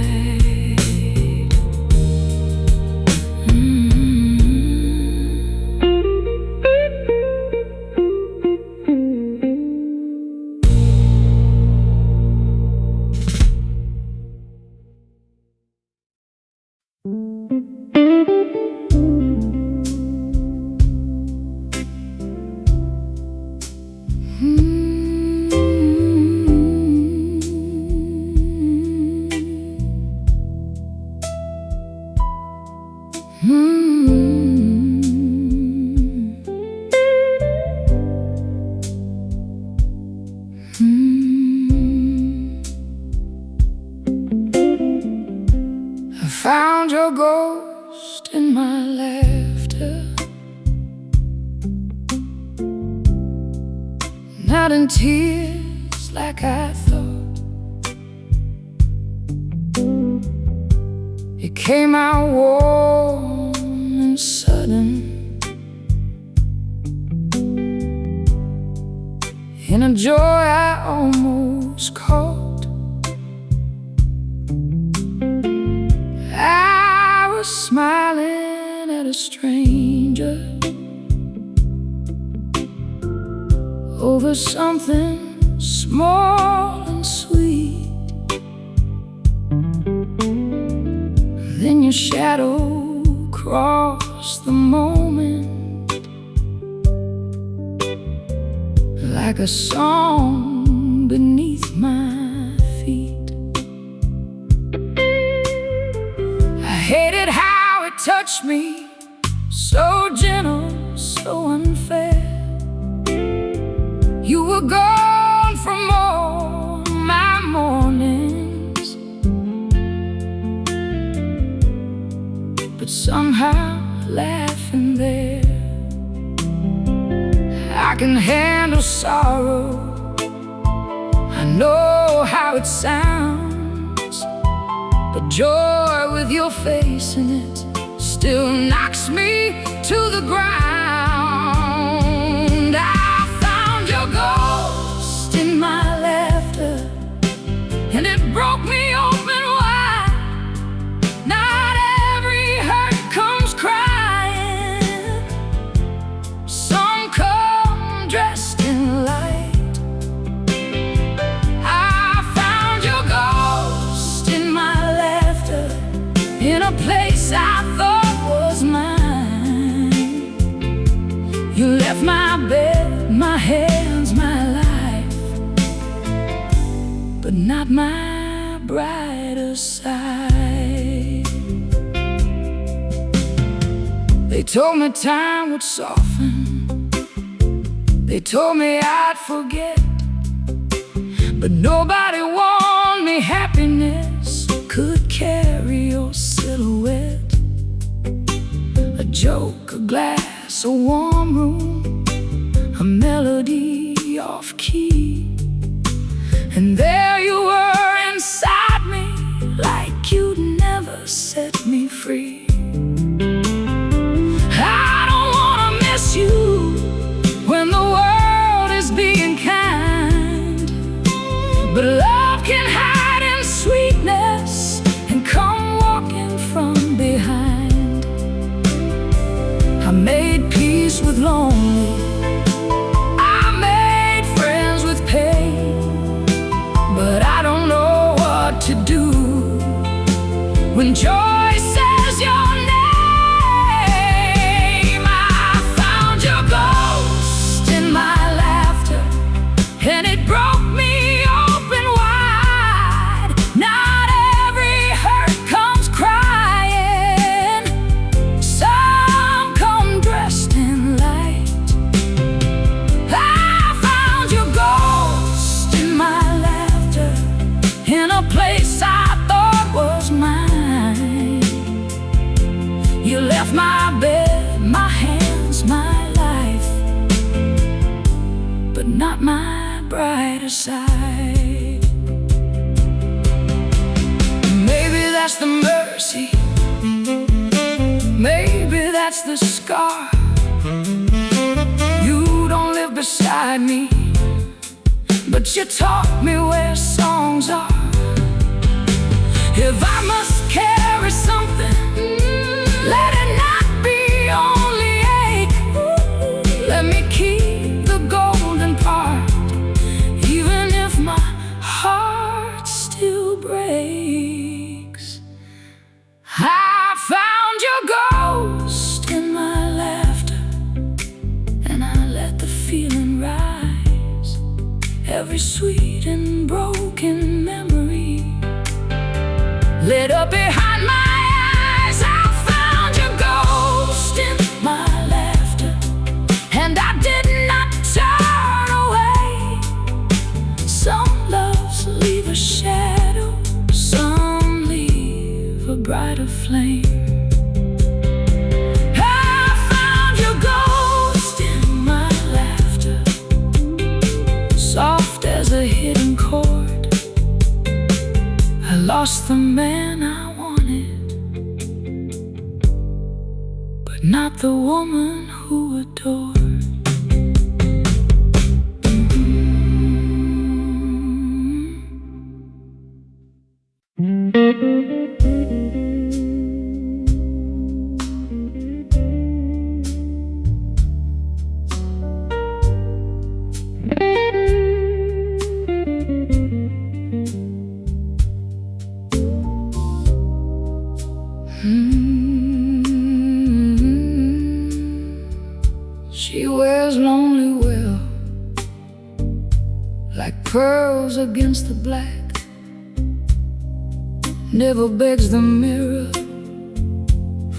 I found your ghost in my laughter, not in tears like I thought. It came out warm and sudden, in a joy I almost caught. I was smiling at a stranger over something small and sweet. Then your shadow crossed the moment, like a song beneath my feet. I hated how it touched me, so gentle, so unfair. You were gone from all my mornings, but somehow laughing there. I can handle sorrow, I know how it sounds, but joy with your face in it still knocks me to the ground. I found your ghost in my laughter, and it broke me open wide. Not every hurt comes crying, some come dressed in light. I found your ghost in my laughter, in a place I thought was mine. You left my bed, my hands, my life, but not my brighter side. They told me time would soften, they told me I'd forget, but nobody warned me happiness could carry your silhouette. A joke, a glass, a warm room, a melody off key, and there you were inside me, like you'd never set me free. I don't wanna miss you when the world is being kind, but love can hide in sweetness and come walking from behind. I made peace with lonely, I made friends with pain, but I don't know what to do when joy says your name. I found your ghost in my laughter, and it broke me open wide. my bed, my hands, my life, but not my brighter side. Maybe that's the mercy, maybe that's the scar. You don't live beside me, but you taught me where songs are. If I must carry something, let it not be only ache. Let me keep the golden part, even if my heart still breaks. I found your ghost in my laughter, and I let the feeling rise. Every sweet and broken memory lit up behind my eyes. I found your ghost in my laughter, and I did not turn away. Some loves leave a shadow, some leave a brighter flame. I found your ghost in my laughter, soft as a hidden chord. I lost the man I wanted, but not the woman who adored. She wears lonely well, like pearls against the black. Never begs the mirror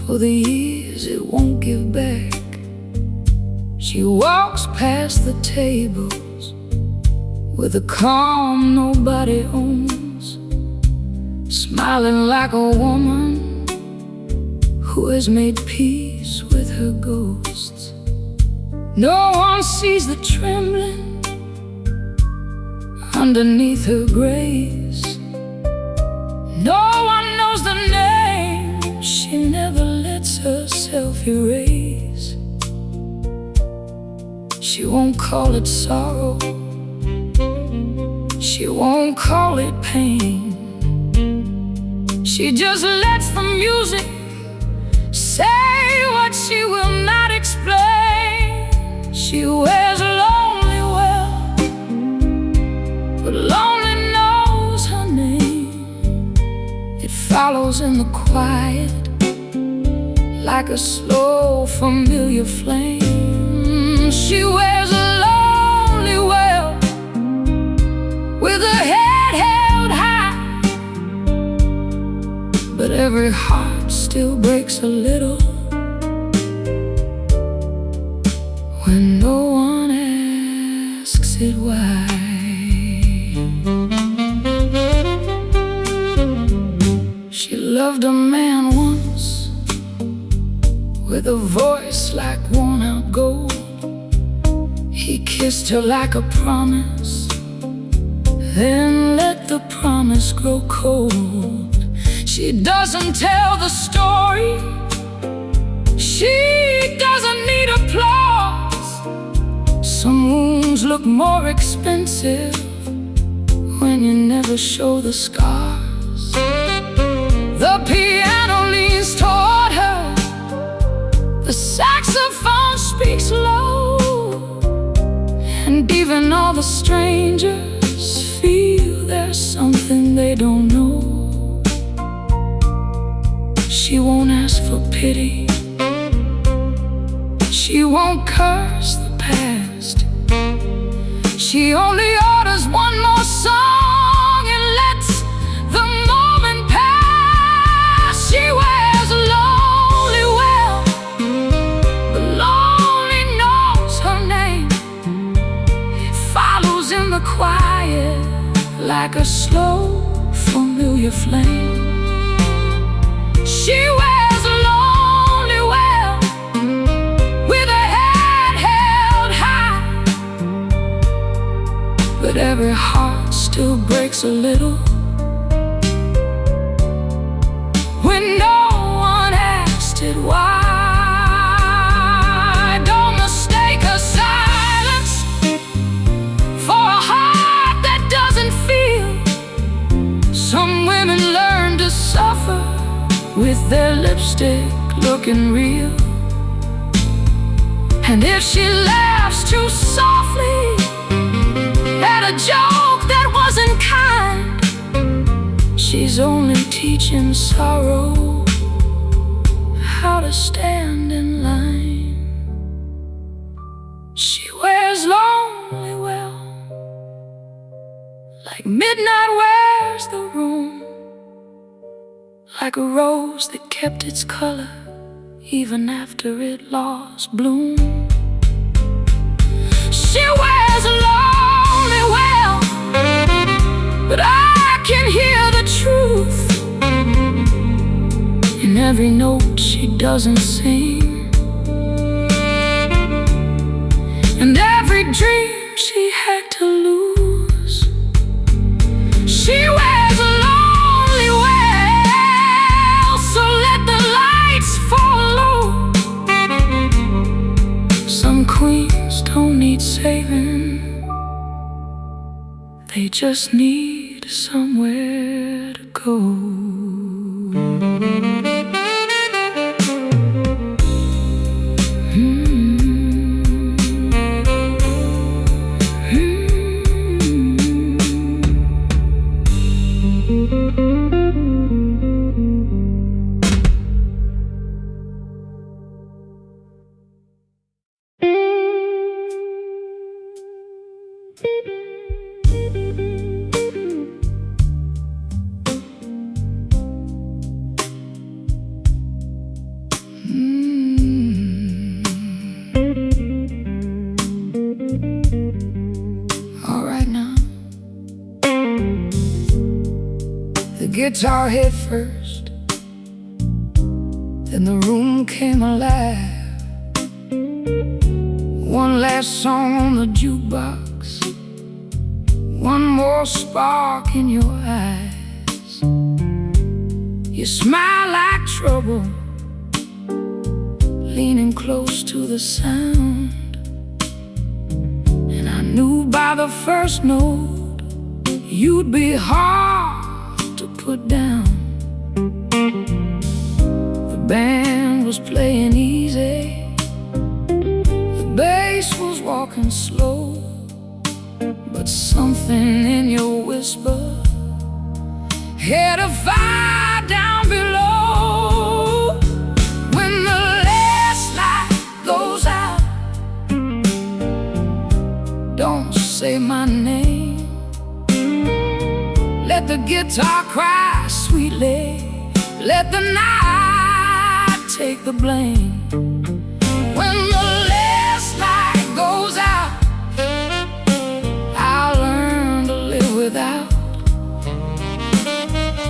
for the years it won't give back. She walks past the tables with a calm nobody owns, smiling like a woman who has made peace with her ghosts. No one sees the trembling underneath her grace. No one knows the name she never lets herself erase. She won't call it sorrow, she won't call it pain. She just lets the music say what she will not explain. She wears lonely well, but lonely knows her name. It follows in the quiet like a slow familiar flame. She wears lonely well with her head held high, but every heart still breaks a little when no one asks it why. She loved a man once with a voice like worn out gold. He kissed her like a promise, then let the promise grow cold. She doesn't tell the story, she doesn't need applause. Some wounds look more expensive when you never show the scars. The piano leans toward her, the saxophone speaks low, and even all the strangers feel there's something they don't know. She won't ask for pity, she won't curse the past. She only orders one more song and lets the moment pass. She wears lonely well, but lonely knows her name. It follows in the quiet like a slow familiar flame. She wears lonely well, but every heart still breaks a little when no one asked it why. Don't mistake her silence for a heart that doesn't feel. Some women learn to suffer with their lipstick looking real. And if she laughs too softly at a joke that wasn't kind, she's only teaching sorrow how to stand in line. She wears lonely well, like midnight wears the room, like a rose that kept its color even after it lost bloom. She wears lonely well, but I can hear the truth in every note she doesn't sing, and every dream she had to lose. She wears lonely well, so let the lights fall low. Some queens don't need saving, they just need somewhere to go. Guitar hit first, then the room came alive. One last song on the jukebox, one more spark in your eyes. You smile like trouble, leaning close to the sound, and I knew by the first note you'd be hard to put down. The band was playing easy, the bass was walking slow, but something in your whisper had a fire down below. When the last light goes out, don't say my name. Let the guitar cry sweetly, let the night take the blame. When the last light goes out, I'll learn to live without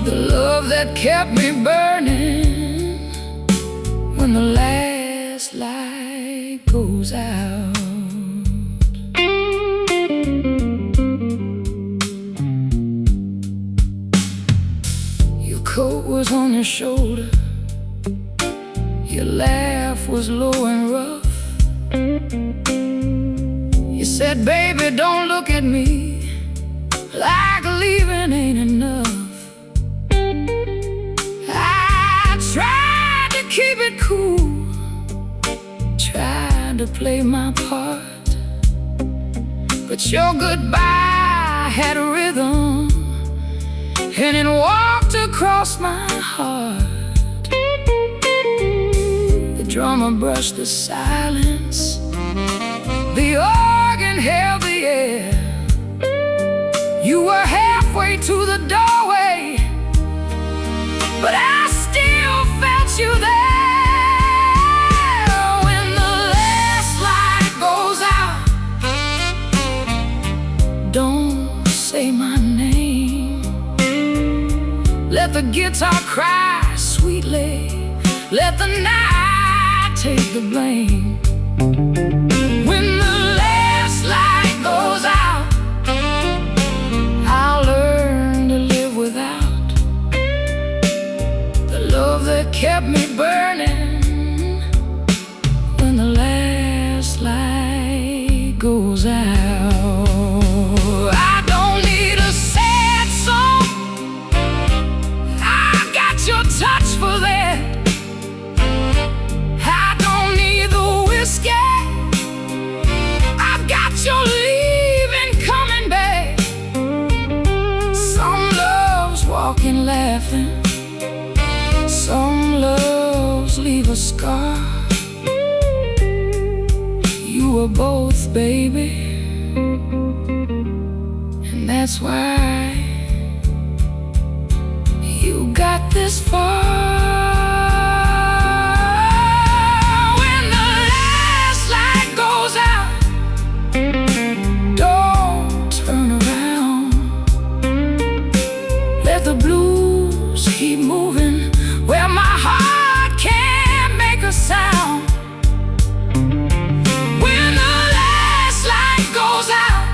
the love that kept me burning. When the last light goes out. Coat was on your shoulder, your laugh was low and rough. You said, baby, don't look at me like leaving ain't enough. I tried to keep it cool, tried to play my part, but your goodbye had a rhythm, and it walked across my heart. The drummer brushed the silence, the organ held the air. You were halfway to the doorway, but I still felt you there. When the last light goes out, don't say my name. Let the guitar cry sweetly, let the night take the blame. When the last light goes out, a scar. You were both, baby, and that's why you got this far. When the last light goes out, don't turn around. Let the blues keep moving where my heart can't make a sound. When the last light goes out,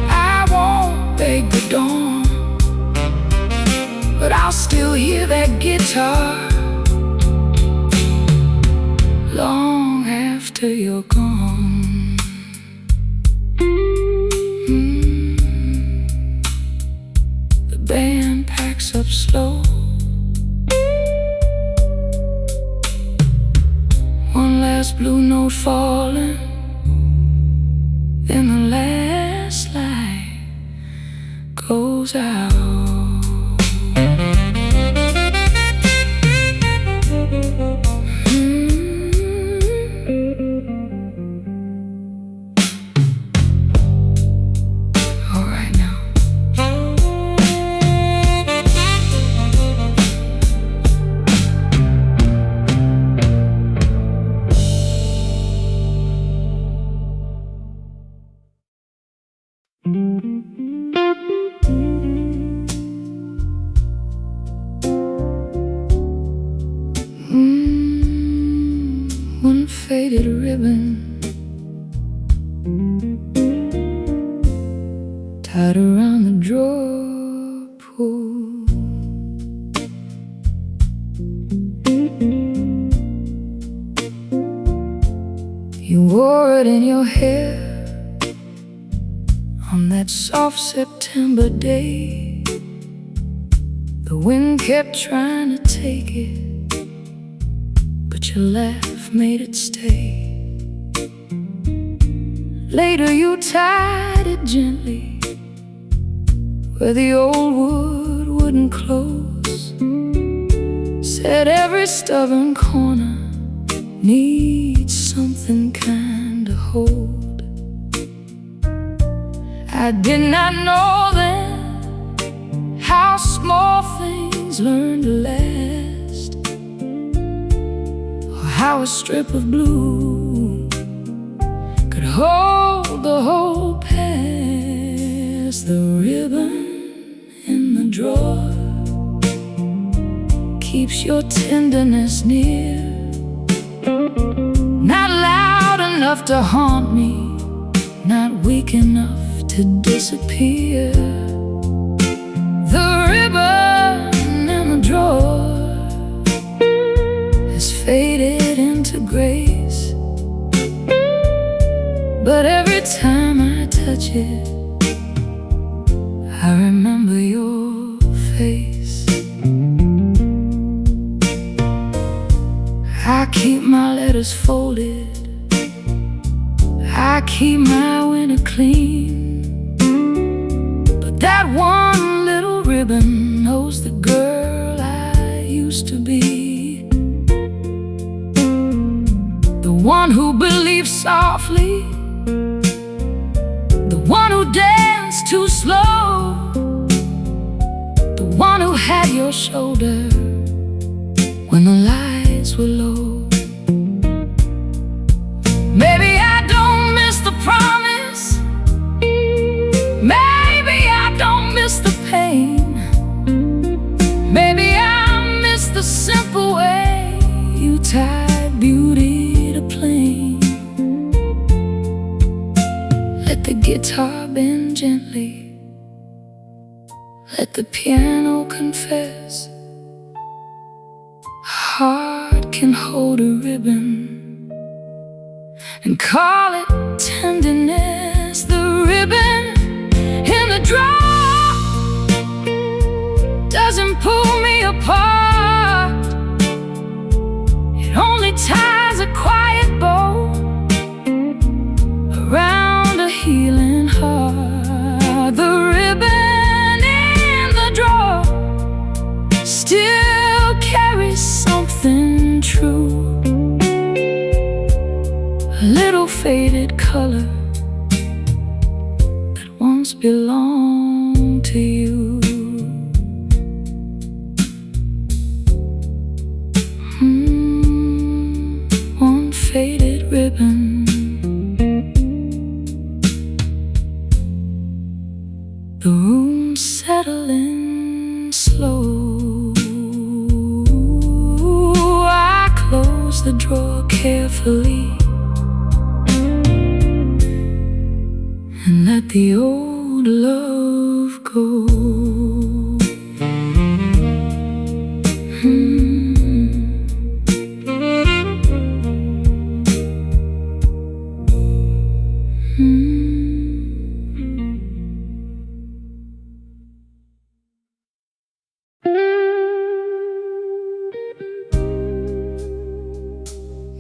I won't beg the dawn, but I'll still hear that guitar long after you're gone. The band packs up slow. One last blue note falling, then the last light goes out. One faded ribbon tied around the drawer pull. You wore it in your hair on that soft September day. The wind kept trying to take it, but your laugh made it stay. Later you tied it gently where the old wood wouldn't close. Said every stubborn corner needs something kind to hold. I did not know then how small things learn to last, or how a strip of blue could hold the whole past. The ribbon in the drawer keeps your tenderness near, not loud enough to haunt me, not weak enough to disappear. The ribbon in the drawer has faded into grace, but every time I touch it, I remember your face. I keep my letters folded, I keep my winter clean, but that one little ribbon knows the girl I used to be. The one who believed softly, the one who danced too slow, the one who had your shoulder when the lights were low. Maybe I don't miss the promise, maybe I don't miss the pain, maybe I miss the simple way you tied beauty to plain. Let the guitar bend gently, let the piano confess. A heart can hold a ribbon and call it tenderness. The ribbon in the drawer doesn't pull me apart, it only ties a quiet bow around a healing heart. The ribbon in the drawer still carries something belong to you. One faded ribbon, the room settling slow. I close the drawer carefully and let the old love go.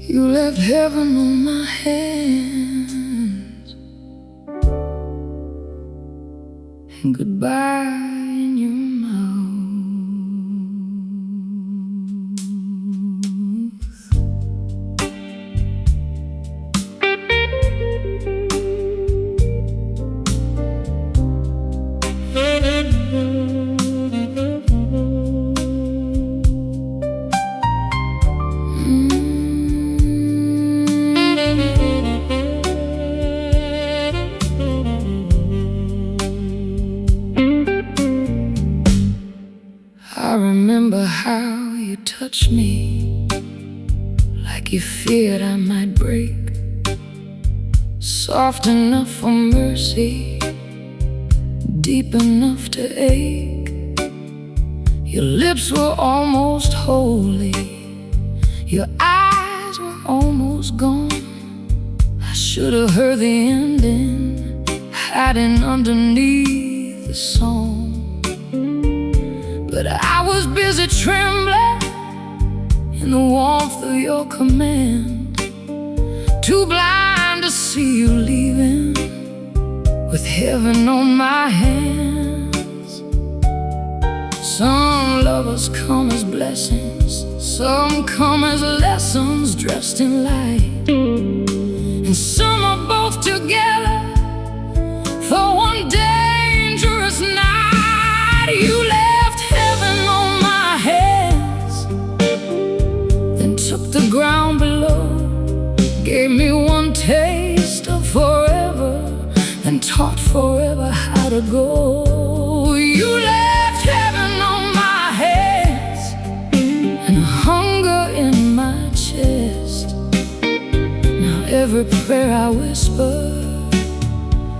You left heaven on my hands and goodbye in your mouth. I remember how you touched me like you feared I might break, soft enough for mercy, deep enough to ache. Your lips were almost holy, your eyes were almost gone. I should have heard the ending hiding underneath the song, but I was busy trembling in the warmth of your command, too blind to see you leaving with heaven on my hands. Some lovers come as blessings, some come as lessons dressed in light, and some are both together for one dangerous night. You left heaven on my hands, then took the ground below, gave me one taste of forever, and taught forever how to go. You left heaven on my hands and a hunger in my chest. Now every prayer I whisper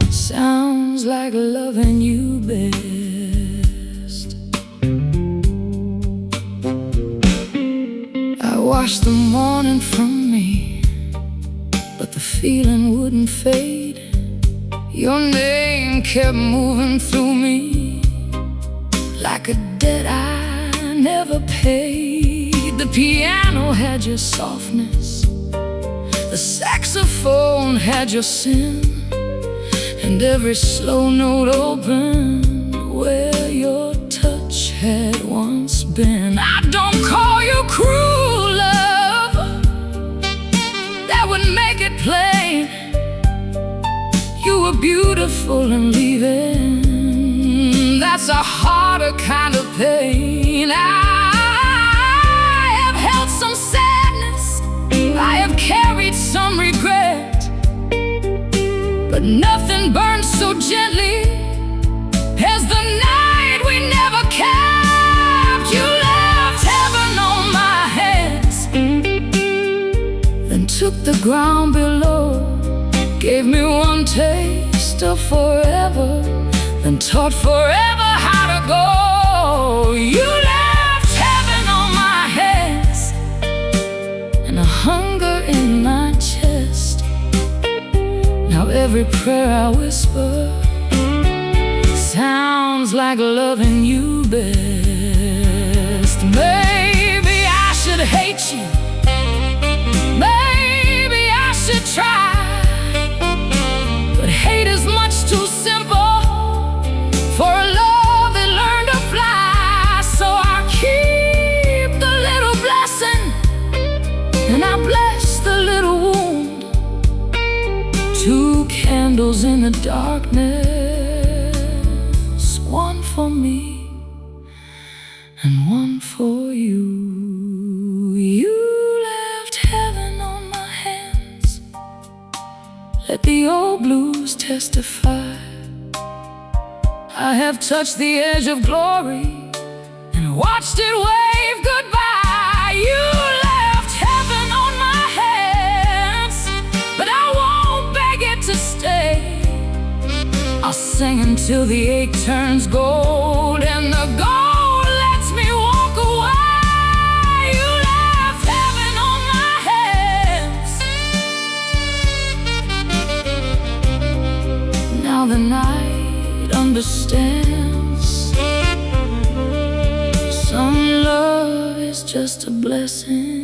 sounds like loving you best. I washed the morning from me, but the feeling wouldn't fade. Your name kept moving through me like a debt I never paid. The piano had your softness, the saxophone had your sin, and every slow note opened where your touch had once been. I don't call you cruel, love, that would make it plain. You were beautiful and leaving, that's a harder kind of pain. I have held some sadness, I have carried some regret, but nothing burns so gently as the night we never kept. You left heaven on my hands, then took the ground below, gave me one taste of forever, then taught forever how to go. You left heaven on my hands and a hunger in my chest. Now every prayer I whisper sounds like loving you best. Maybe I should hate you, maybe I should try, but hate is much too simple for a love that learned to fly. So I keep the little blessing and I bless the little wound. Two candles in the darkness, for me and one for you. You left heaven on my hands. Let the old blues testify. I have touched the edge of glory and watched it wave goodbye. You left heaven on my hands, but I won't beg it to stay. I'll sing until the ache turns gold and the gold lets me walk away. You left heaven on my hands. Now the night understands. Some love is just a blessing.